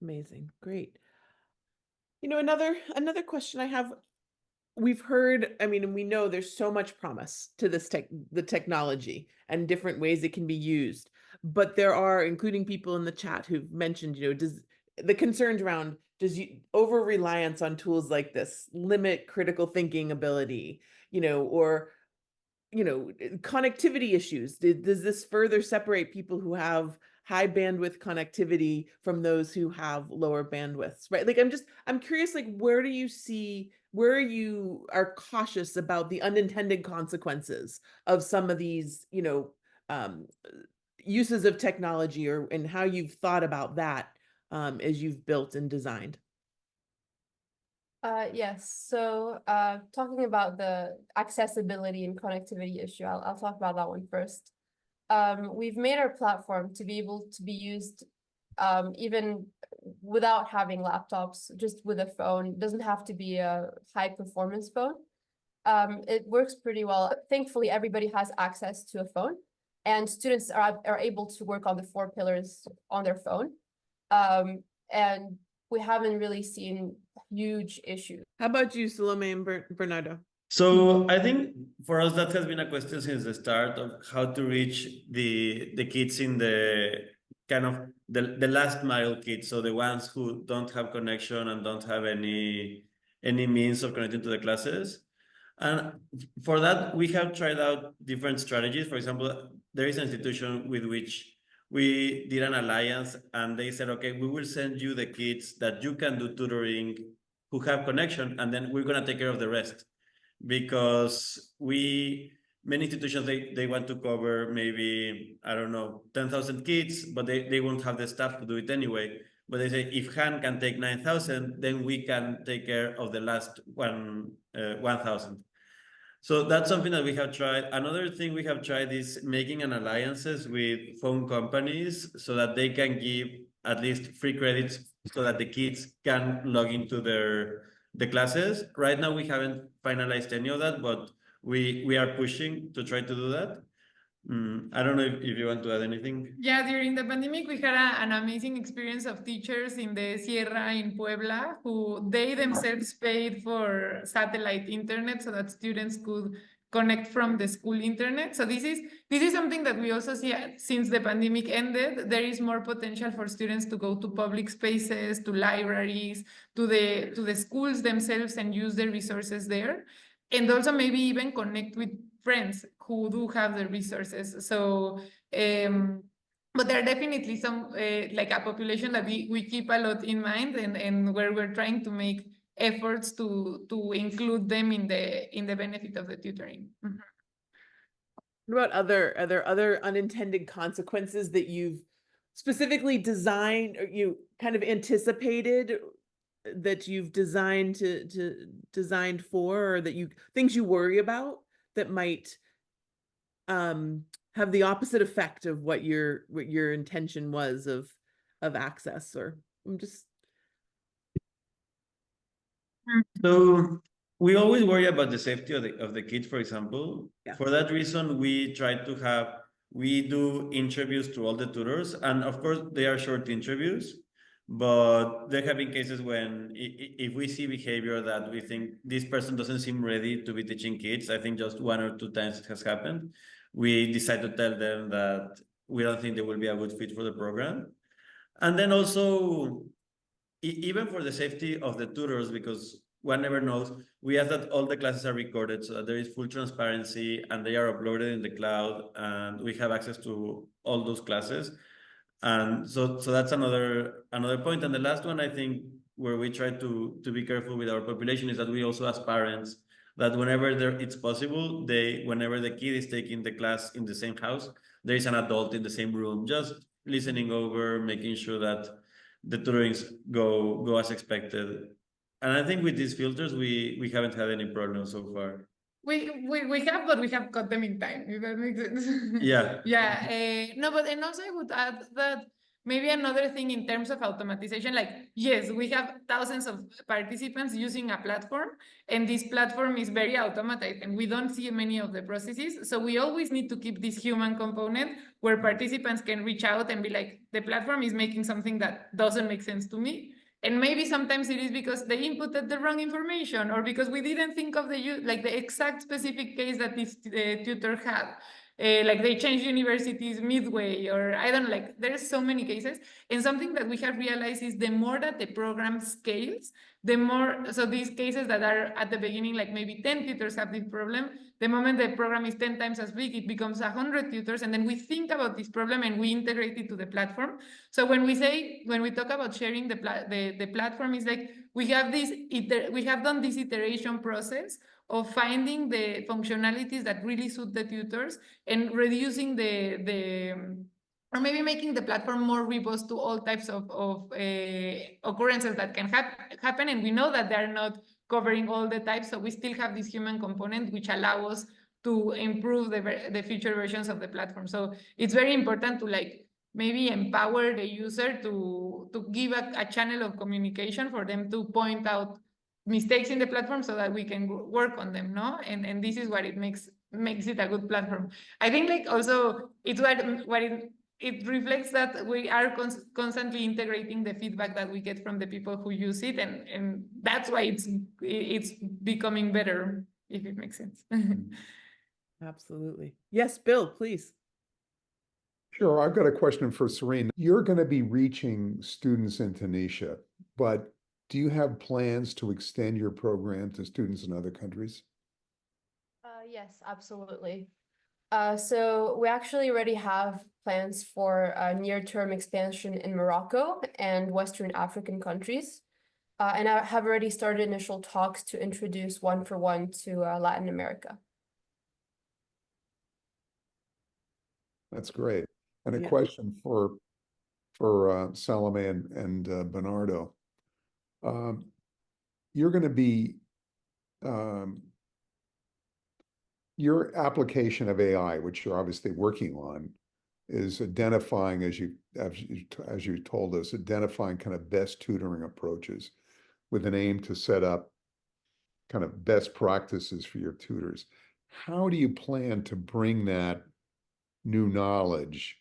Amazing, great. You know, another question I have. We've heard, I mean, and we know there's so much promise to the technology and different ways it can be used, but there are, including people in the chat who've mentioned, you know, the concerns around, does over reliance on tools like this limit critical thinking ability, you know, or, you know, connectivity issues? Does this further separate people who have high bandwidth connectivity from those who have lower bandwidths, right? Like, I'm curious, like, where you are cautious about the unintended consequences of some of these, you know, uses of technology, and how you've thought about that as you've built and designed. Yes, so talking about the accessibility and connectivity issue, I'll talk about that one first. We've made our platform to be able to be used even without having laptops, just with a phone. It doesn't have to be a high performance phone. It works pretty well. Thankfully, everybody has access to a phone, and students are able to work on the 4 pillars on their phone. And we haven't really seen huge issues. How about you, Salome and Bernardo? So I think for us that has been a question since the start of how to reach the kids in the kind of the last mile kids, so the ones who don't have connection and don't have any means of connecting to the classes. And for that, we have tried out different strategies. For example, there is an institution with which we did an alliance, and they said, okay, we will send you the kids that you can do tutoring who have connection, and then we're going to take care of the rest. Because many institutions, they want to cover maybe, I don't know, 10,000 kids, but they won't have the staff to do it anyway. But they say, if Han can take 9,000, then we can take care of the last 1,000. So that's something that we have tried. Another thing we have tried is making an alliances with phone companies so that they can give at least free credits so that the kids can log into the classes. Right now, we haven't finalized any of that, but we are pushing to try to do that. I don't know if you want to add anything. Yeah, during the pandemic, we had an amazing experience of teachers in the Sierra in Puebla who they themselves paid for satellite internet so that students could connect from the school internet. So this is something that we also see since the pandemic ended. There is more potential for students to go to public spaces, to libraries, to the schools themselves and use the resources there. And also maybe even connect with friends who do have the resources. So, but there are definitely some like a population that we keep a lot in mind, and where we're trying to make efforts to include them in the benefit of the tutoring. Mm-hmm. What about are there other unintended consequences that you've specifically designed, or you kind of anticipated, that you've designed designed for, or that things you worry about that might have the opposite effect of what your intention was of access? Or I'm just So we always worry about the safety of the kids, for example. Yeah. For that reason, we do interviews to all the tutors, and of course they are short interviews, but there have been cases when if we see behavior that we think this person doesn't seem ready to be teaching kids, I think just 1 or 2 times it has happened, we decide to tell them that we don't think they will be a good fit for the program. And then also, even for the safety of the tutors, because one never knows, we ask that all the classes are recorded so that there is full transparency and they are uploaded in the cloud and we have access to all those classes. And so that's another point. And the last one, I think, where we try to be careful with our population is that we also ask parents that whenever it's possible, whenever the kid is taking the class in the same house, there is an adult in the same room, just listening over, making sure that the tutorings go as expected. And I think with these filters, we haven't had any problems so far. We have, but we have cut them in time, if that makes sense. Yeah. Yeah. No, but and also I would add that maybe another thing in terms of automatization, like, yes, we have thousands of participants using a platform, and this platform is very automated, and we don't see many of the processes. So we always need to keep this human component where participants can reach out and be like, the platform is making something that doesn't make sense to me. And maybe sometimes it is because they inputted the wrong information, or because we didn't think of the exact specific case that this tutor had. Like they changed universities midway, or I don't know, like there's so many cases. And something that we have realized is the more that the program scales, the more, so these cases that are at the beginning, like maybe 10 tutors have this problem, the moment the program is 10 times as big, it becomes 100 tutors. And then we think about this problem and we integrate it to the platform. So when we talk about sharing the platform, is like we have done this iteration process of finding the functionalities that really suit the tutors and reducing or maybe making the platform more robust to all types of occurrences that can happen. And we know that they're not covering all the types, so we still have this human component which allow us to improve the future versions of the platform. So it's very important to like maybe empower the user to give a channel of communication for them to point out mistakes in the platform so that we can work on them, no? And this is what it makes it a good platform. I think like also it's what it reflects that we are constantly integrating the feedback that we get from the people who use it, and that's why it's becoming better, if it makes sense. Absolutely. Yes, Bill, please. Sure, I've got a question for Cerine. You're going to be reaching students in Tunisia, but do you have plans to extend your program to students in other countries? Yes, absolutely. So we actually already have plans for a near-term expansion in Morocco and Western African countries. And I have already started initial talks to introduce one-for-one to Latin America. That's great. And a Yeah. question for Salome and Bernardo. You're going to be your application of AI, which you're obviously working on, is identifying, as you told us, identifying kind of best tutoring approaches with an aim to set up kind of best practices for your tutors. How do you plan to bring that new knowledge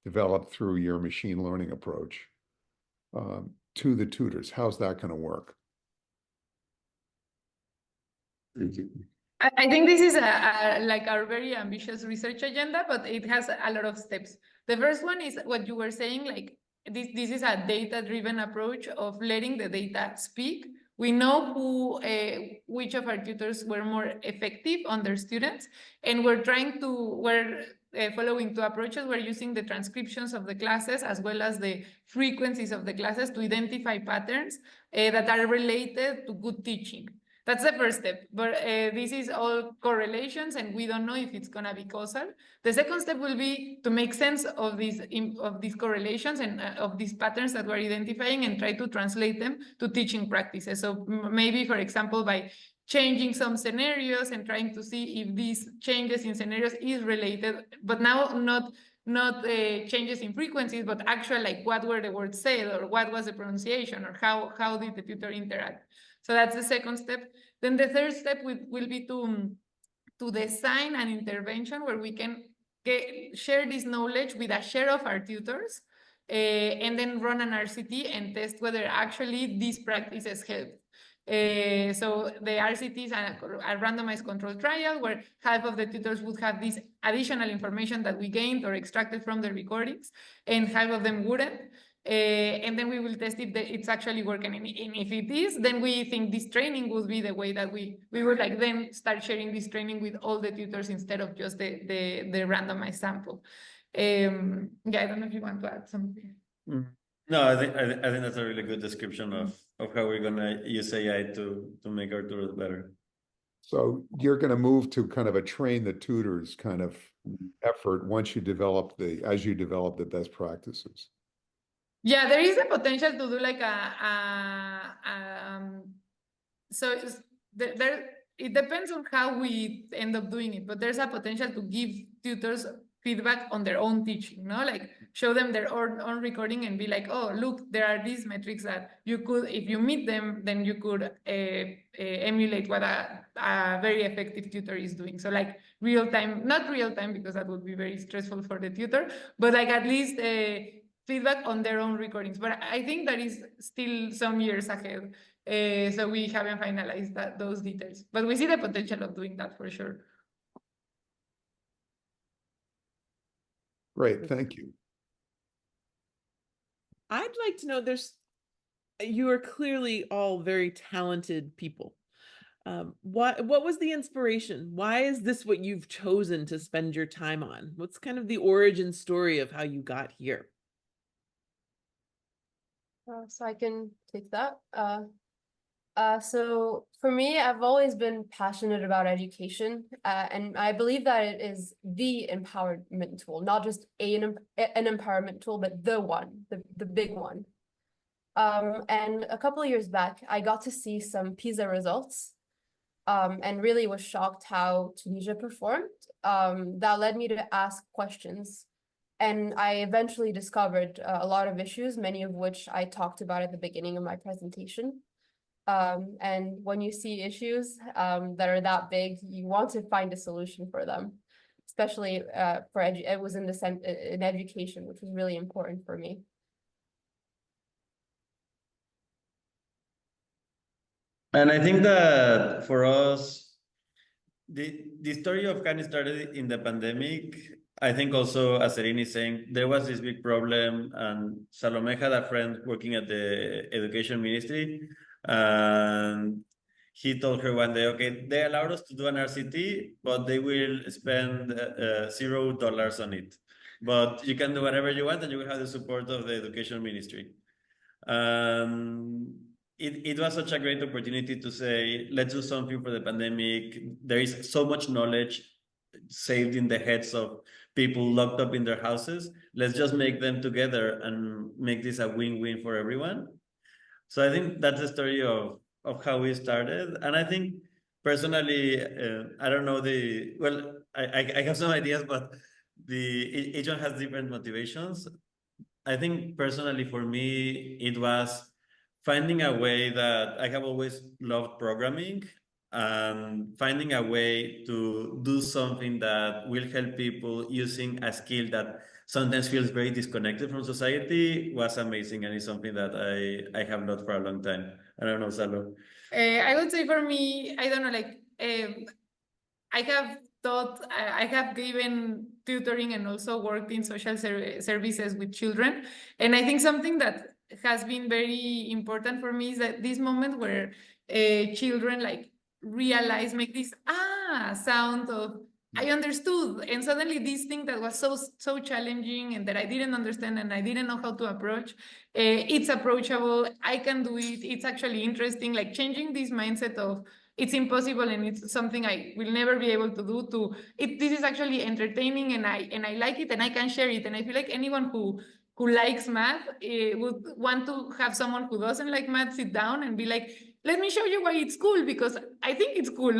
developed through your machine learning approach to the tutors? How's that going to work? Thank you. I think this is like our very ambitious research agenda, but it has a lot of steps. The first one is what you were saying, like this is a data-driven approach of letting the data speak. We know which of our tutors were more effective on their students, and we're following two approaches. We're using the transcriptions of the classes as well as the frequencies of the classes to identify patterns that are related to good teaching. That's the first step, but this is all correlations and we don't know if it's gonna be causal. The second step will be to make sense of these correlations and of these patterns that we're identifying and try to translate them to teaching practices. So maybe, for example, by changing some scenarios and trying to see if these changes in scenarios is related, but now not changes in frequencies, but actually like what were the words said or what was the pronunciation or how did the tutor interact. So that's the second step. Then the third step will be to design an intervention where we can share this knowledge with a share of our tutors, and then run an RCT and test whether actually these practices help. So the RCT is a randomized control trial where half of the tutors would have this additional information that we gained or extracted from the recordings, and half of them wouldn't. And then we will test if it's actually working. And if it is, then we think this training would be the way that we would like then start sharing this training with all the tutors instead of just the randomized sample. Yeah, I don't know if you want to add something. No, I think that's a really good description of how we're gonna use AI to make our tutors better. So you're going to move to kind of a train the tutors kind of effort once you develop as you develop the best practices. Yeah, there is a potential to do like so it depends on how we end up doing it, but there's a potential to give tutors feedback on their own teaching, no? Like show them their own recording and be like, oh, look, there are these metrics that you could, if you meet them, then you could emulate what a very effective tutor is doing. So like real time, not real time because that would be very stressful for the tutor, but like at least feedback on their own recordings. But I think that is still some years ahead. So we haven't finalized those details, but we see the potential of doing that for sure. Great, thank you. I'd like to know, you are clearly all very talented people. What was the inspiration? Why is this what you've chosen to spend your time on? What's kind of the origin story of how you got here? So I can take that. So for me, I've always been passionate about education, and I believe that it is the empowerment tool, not just an empowerment tool, but the one, the big one. And a couple of years back, I got to see some PISA results, and really was shocked how Tunisia performed. That led me to ask questions. And I eventually discovered a lot of issues, many of which I talked about at the beginning of my presentation. And when you see issues that are that big, you want to find a solution for them, especially for it was in education, which was really important for me. And I think that for us, the story of Hani started in the pandemic. I think also, as Cerine is saying, there was this big problem, and Salome had a friend working at the education ministry, and he told her one day, okay, they allowed us to do an RCT, but they will spend $0 on it. But you can do whatever you want, and you will have the support of the education ministry. It was such a great opportunity to say, let's do something for the pandemic. There is so much knowledge saved in the heads of people locked up in their houses. Let's just make them together and make this a win-win for everyone. So I think that's the story of how we started. And I think personally, I don't know I have some ideas, but each one has different motivations. I think personally for me, it was finding a way that I have always loved programming, and finding a way to do something that will help people using a skill that sometimes feels very disconnected from society was amazing, and it's something that I have loved for a long time. I don't know, Salo. I would say for me, I don't know, like I have given tutoring and also worked in social services with children. And I think something that has been very important for me is that this moment where children like realize, make this sound of, I understood. And suddenly this thing that was so challenging and that I didn't understand and I didn't know how to approach, it's approachable, I can do it, it's actually interesting, like changing this mindset of, it's impossible and it's something I will never be able to do this is actually entertaining and I like it and I can share it. And I feel like anyone who likes math would want to have someone who doesn't like math sit down and be like, let me show you why it's cool, because I think it's cool.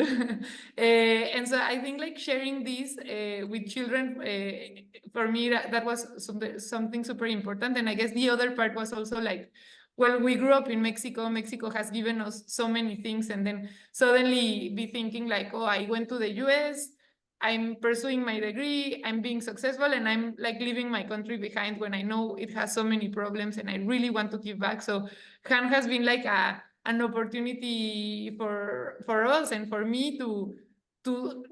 And so I think like sharing this with children, for me, that was something super important. And I guess the other part was also like, well, we grew up in Mexico. Mexico has given us so many things, and then suddenly be thinking like, oh, I went to the US, I'm pursuing my degree, I'm being successful, and I'm like leaving my country behind when I know it has so many problems and I really want to give back. So Han has been like an opportunity for us and for me to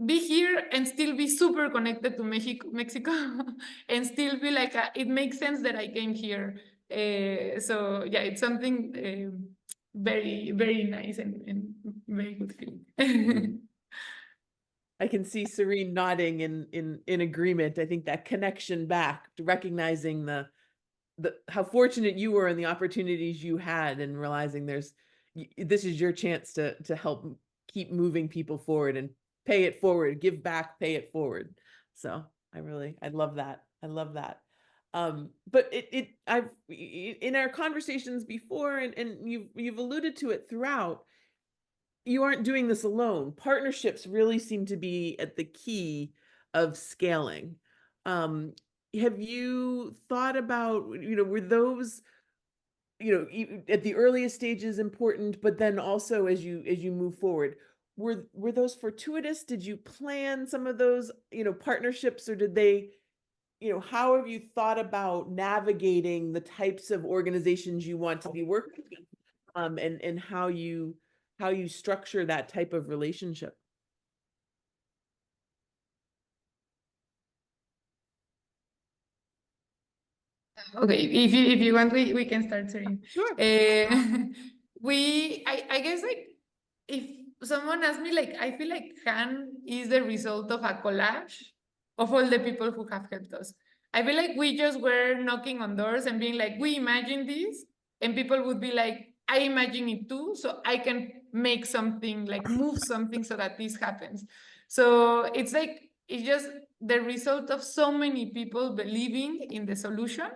be here and still be super connected to Mexico and still be like, it makes sense that I came here. So yeah, it's something very, very nice and very good feeling. I can see Cerine nodding in agreement. I think that connection back to recognizing the how fortunate you were and the opportunities you had, and realizing this is your chance to help keep moving people forward and pay it forward, give back, pay it forward. So I love that. I love that. But I've in our conversations before, and you've alluded to it throughout, you aren't doing this alone. Partnerships really seem to be at the key of scaling. Have you thought about, were those, at the earliest stages important, but then also as you move forward, were those fortuitous? Did you plan some of those, partnerships, or did they, how have you thought about navigating the types of organizations you want to be working with, and how you structure that type of relationship? Okay, if you want, we can start, Cerine. Sure. I guess, like, if someone asks me, like, I feel like Han is the result of a collage of all the people who have helped us. I feel like we just were knocking on doors and being like, we imagine this, and people would be like, I imagine it too, so I can make something, like move something so that this happens. So it's like, it's just the result of so many people believing in the solution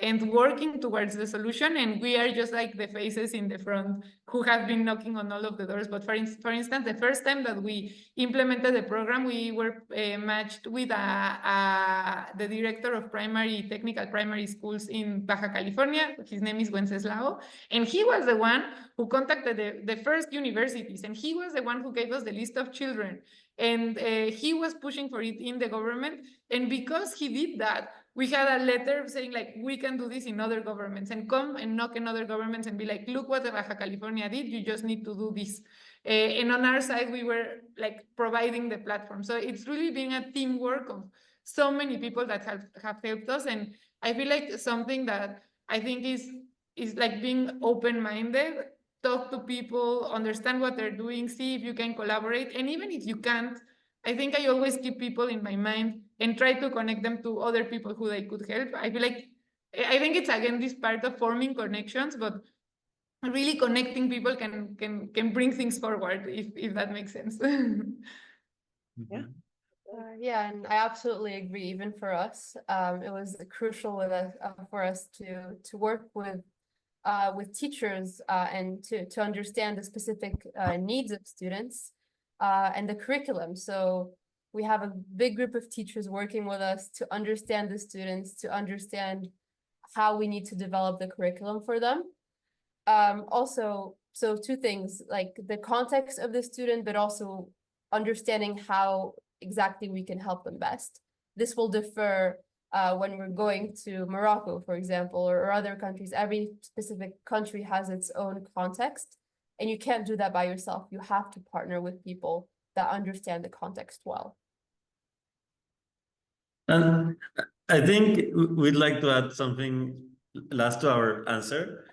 and working towards the solution, and we are just like the faces in the front who have been knocking on all of the doors. But for instance, the first time that we implemented the program, we were matched with the director of technical primary schools in Baja California. His name is Wenceslao, and he was the one who contacted the first universities, and he was the one who gave us the list of children, and he was pushing for it in the government. And because he did that, we had a letter saying, like, we can do this in other governments, and come and knock in other governments and be like, look what the Baja California did, you just need to do this. And on our side, we were like providing the platform. So it's really been a teamwork of so many people that have helped us. And I feel like something that I think is like being open-minded, talk to people, understand what they're doing, see if you can collaborate. And even if you can't, I think I always keep people in my mind and try to connect them to other people who they could help. I think it's, again, this part of forming connections, but really connecting people can bring things forward, if that makes sense. Yeah. Yeah, and I absolutely agree. Even for us, it was crucial for us to work with teachers and to understand the specific needs of students and the curriculum. So we have a big group of teachers working with us to understand the students, to understand how we need to develop the curriculum for them. Also, so two things, like the context of the student, but also understanding how exactly we can help them best. This will differ when we're going to Morocco, for example, or other countries. Every specific country has its own context, and you can't do that by yourself. You have to partner with people that understand the context well. And I think we'd like to add something last to our answer.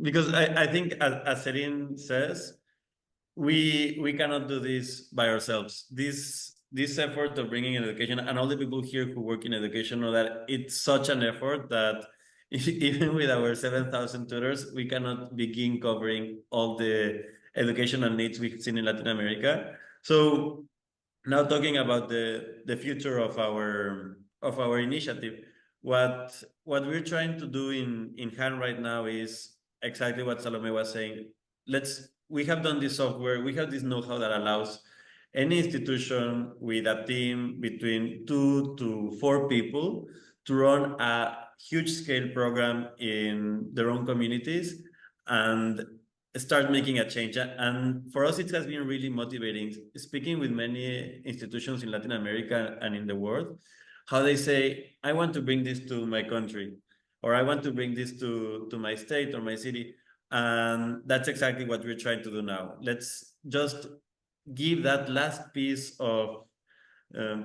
Because I think, as Cerine says, we cannot do this by ourselves. This effort of bringing in education, and all the people here who work in education know that it's such an effort that even with our 7,000 tutors, we cannot begin covering all the educational needs we've seen in Latin America. So now, talking about the future of our initiative, what we're trying to do in Han right now is exactly what Salome was saying. We have done this software, we have this know-how that allows any institution with a team between 2 to 4 people to run a huge scale program in their own communities and start making a change. And for us, it has been really motivating, speaking with many institutions in Latin America and in the world, how they say, I want to bring this to my country, or I want to bring this to my state or my city. And that's exactly what we're trying to do now. Let's just give that last piece of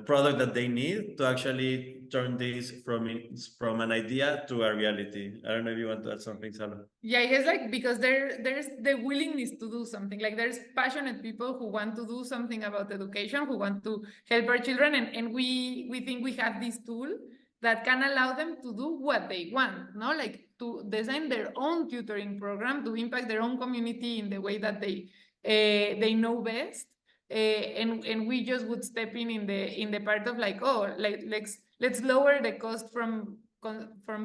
product that they need to actually turn this from an idea to a reality. I don't know if you want to add something, Salo. Yeah, I guess like because there's the willingness to do something. Like there's passionate people who want to do something about education, who want to help our children, and we think we have this tool that can allow them to do what they want, no? Like to design their own tutoring program, to impact their own community in the way that they know best. And we just would step in the part of like, oh, like let's lower the cost from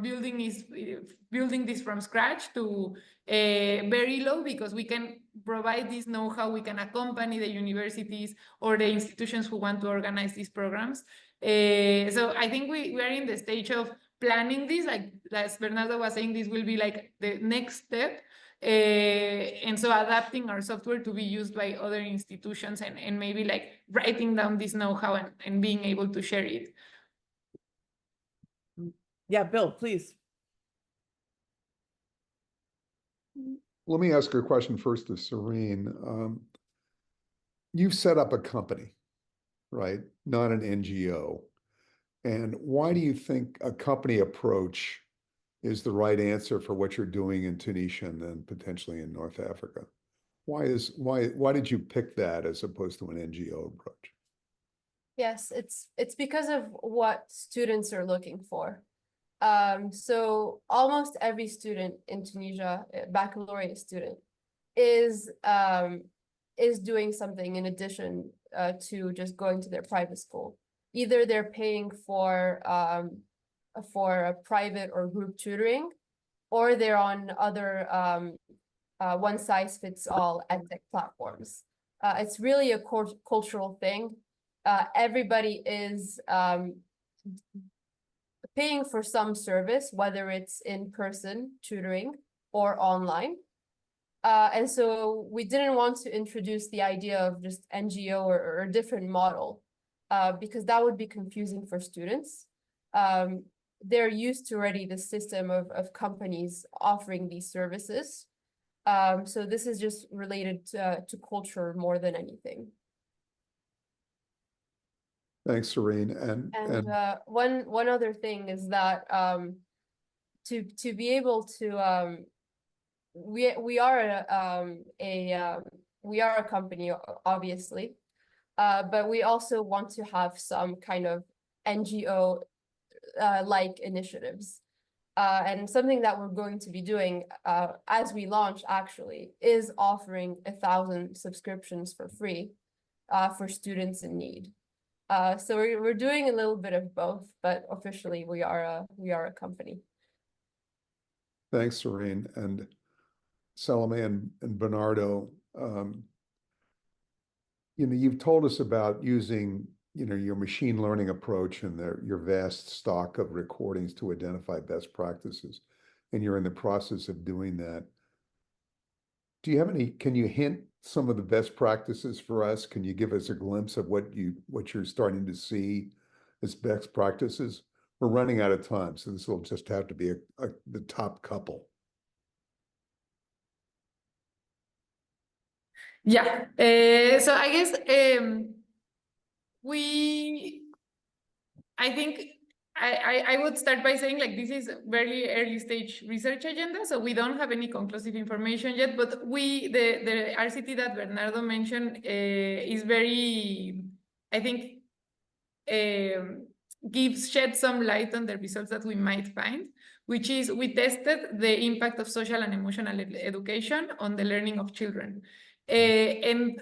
building this from scratch to very low, because we can provide this know-how, we can accompany the universities or the institutions who want to organize these programs. So I think we are in the stage of planning this, like as Bernardo was saying, this will be like the next step. And so adapting our software to be used by other institutions and maybe like writing down this know-how and being able to share it. Yeah, Bill, please. Let me ask a question first to Cerine. You've set up a company, right? Not an NGO. And why do you think a company approach is the right answer for what you're doing in Tunisia and then potentially in North Africa? Why did you pick that as opposed to an NGO approach? Yes, it's because of what students are looking for. So almost every student in Tunisia, baccalaureate student, is doing something in addition to just going to their private school. Either they're paying for a private or group tutoring, or they're on other one-size-fits-all edtech platforms. It's really a cultural thing. Everybody is paying for some service, whether it's in-person tutoring or online. And so we didn't want to introduce the idea of just NGO or a different model, because that would be confusing for students. They're used to already the system of companies offering these services. So this is just related to culture more than anything. Thanks, Cerine. And one other thing is that to be able to we are a company, obviously, but we also want to have some kind of NGO like initiatives. And something that we're going to be doing as we launch actually is offering 1,000 subscriptions for free for students in need. So we're doing a little bit of both, but officially we are a company. Thanks, Cerine. And Salome and Bernardo, you've told us about using your machine learning approach and your vast stock of recordings to identify best practices, and you're in the process of doing that. Do you have can you hint some of the best practices for us? Can you give us a glimpse of what you're starting to see as best practices? We're running out of time, so this will just have to be the top couple. Yeah. So I guess I think I would start by saying like this is very early stage research agenda, so we don't have any conclusive information yet, but the RCT that Bernardo mentioned is very, I think, shed some light on the results that we might find, which is we tested the impact of social and emotional education on the learning of children. And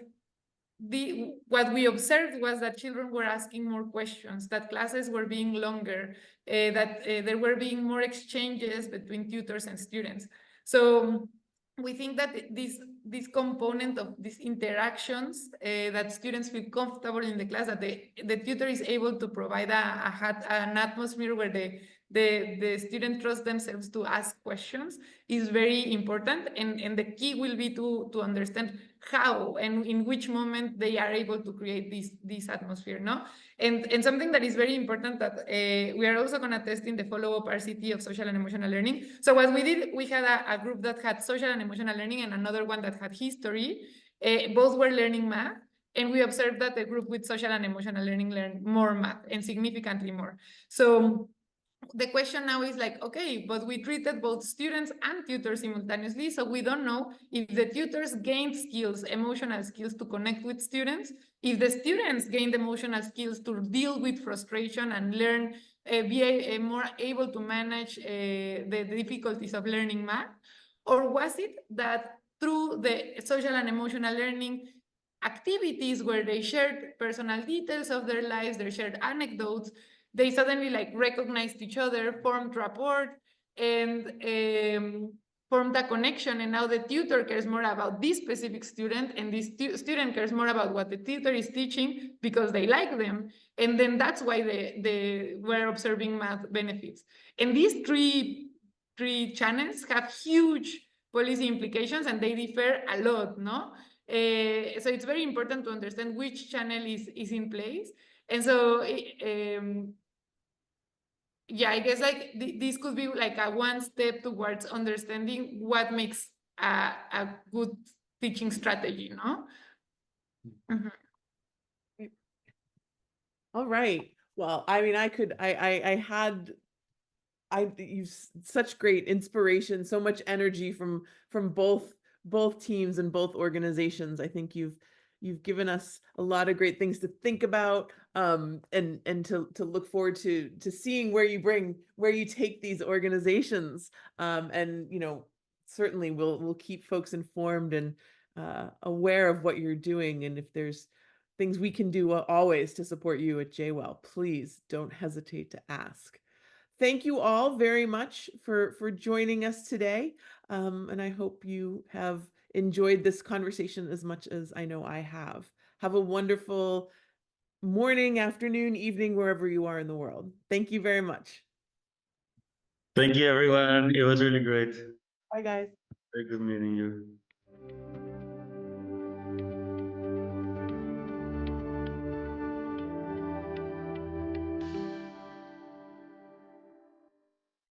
what we observed was that children were asking more questions, that classes were being longer, that there were being more exchanges between tutors and students. So we think that this component of these interactions, that students feel comfortable in the class, that the tutor is able to provide an atmosphere where the student trust themselves to ask questions is very important, and the key will be to understand how and in which moment they are able to create this atmosphere, no? And something that is very important that we are also going to test in the follow-up RCT of social and emotional learning. So what we did, we had a group that had social and emotional learning and another one that had history. Both were learning math. And we observed that the group with social and emotional learning learned more math and significantly more. So the question now is like, okay, but we treated both students and tutors simultaneously, so we don't know if the tutors gained skills, emotional skills to connect with students, if the students gained emotional skills to deal with frustration and learn, be more able to manage the difficulties of learning math, or was it that through the social and emotional learning activities where they shared personal details of their lives, they shared anecdotes, they suddenly like recognized each other, formed rapport, and formed a connection. And now the tutor cares more about this specific student, and this student cares more about what the tutor is teaching because they like them. And then that's why they were observing math benefits. And these three channels have huge policy implications, and they differ a lot, no? So it's very important to understand which channel is in place. And so, yeah, I guess like this could be like a one step towards understanding what makes a good teaching strategy, no? Mhm. All right. Well, I mean, you've such great inspiration, so much energy from both teams and both organizations. I think you've given us a lot of great things to think about, and to look forward to seeing where you take these organizations, and certainly we'll keep folks informed and aware of what you're doing, and if there's things we can do always to support you at JWell, please don't hesitate to ask. Thank you all very much for joining us today. And I hope you have enjoyed this conversation as much as I know I have. Have a wonderful morning, afternoon, evening, wherever you are in the world. Thank you very much. Thank you, everyone. It was really great. Bye, guys. Very good meeting you.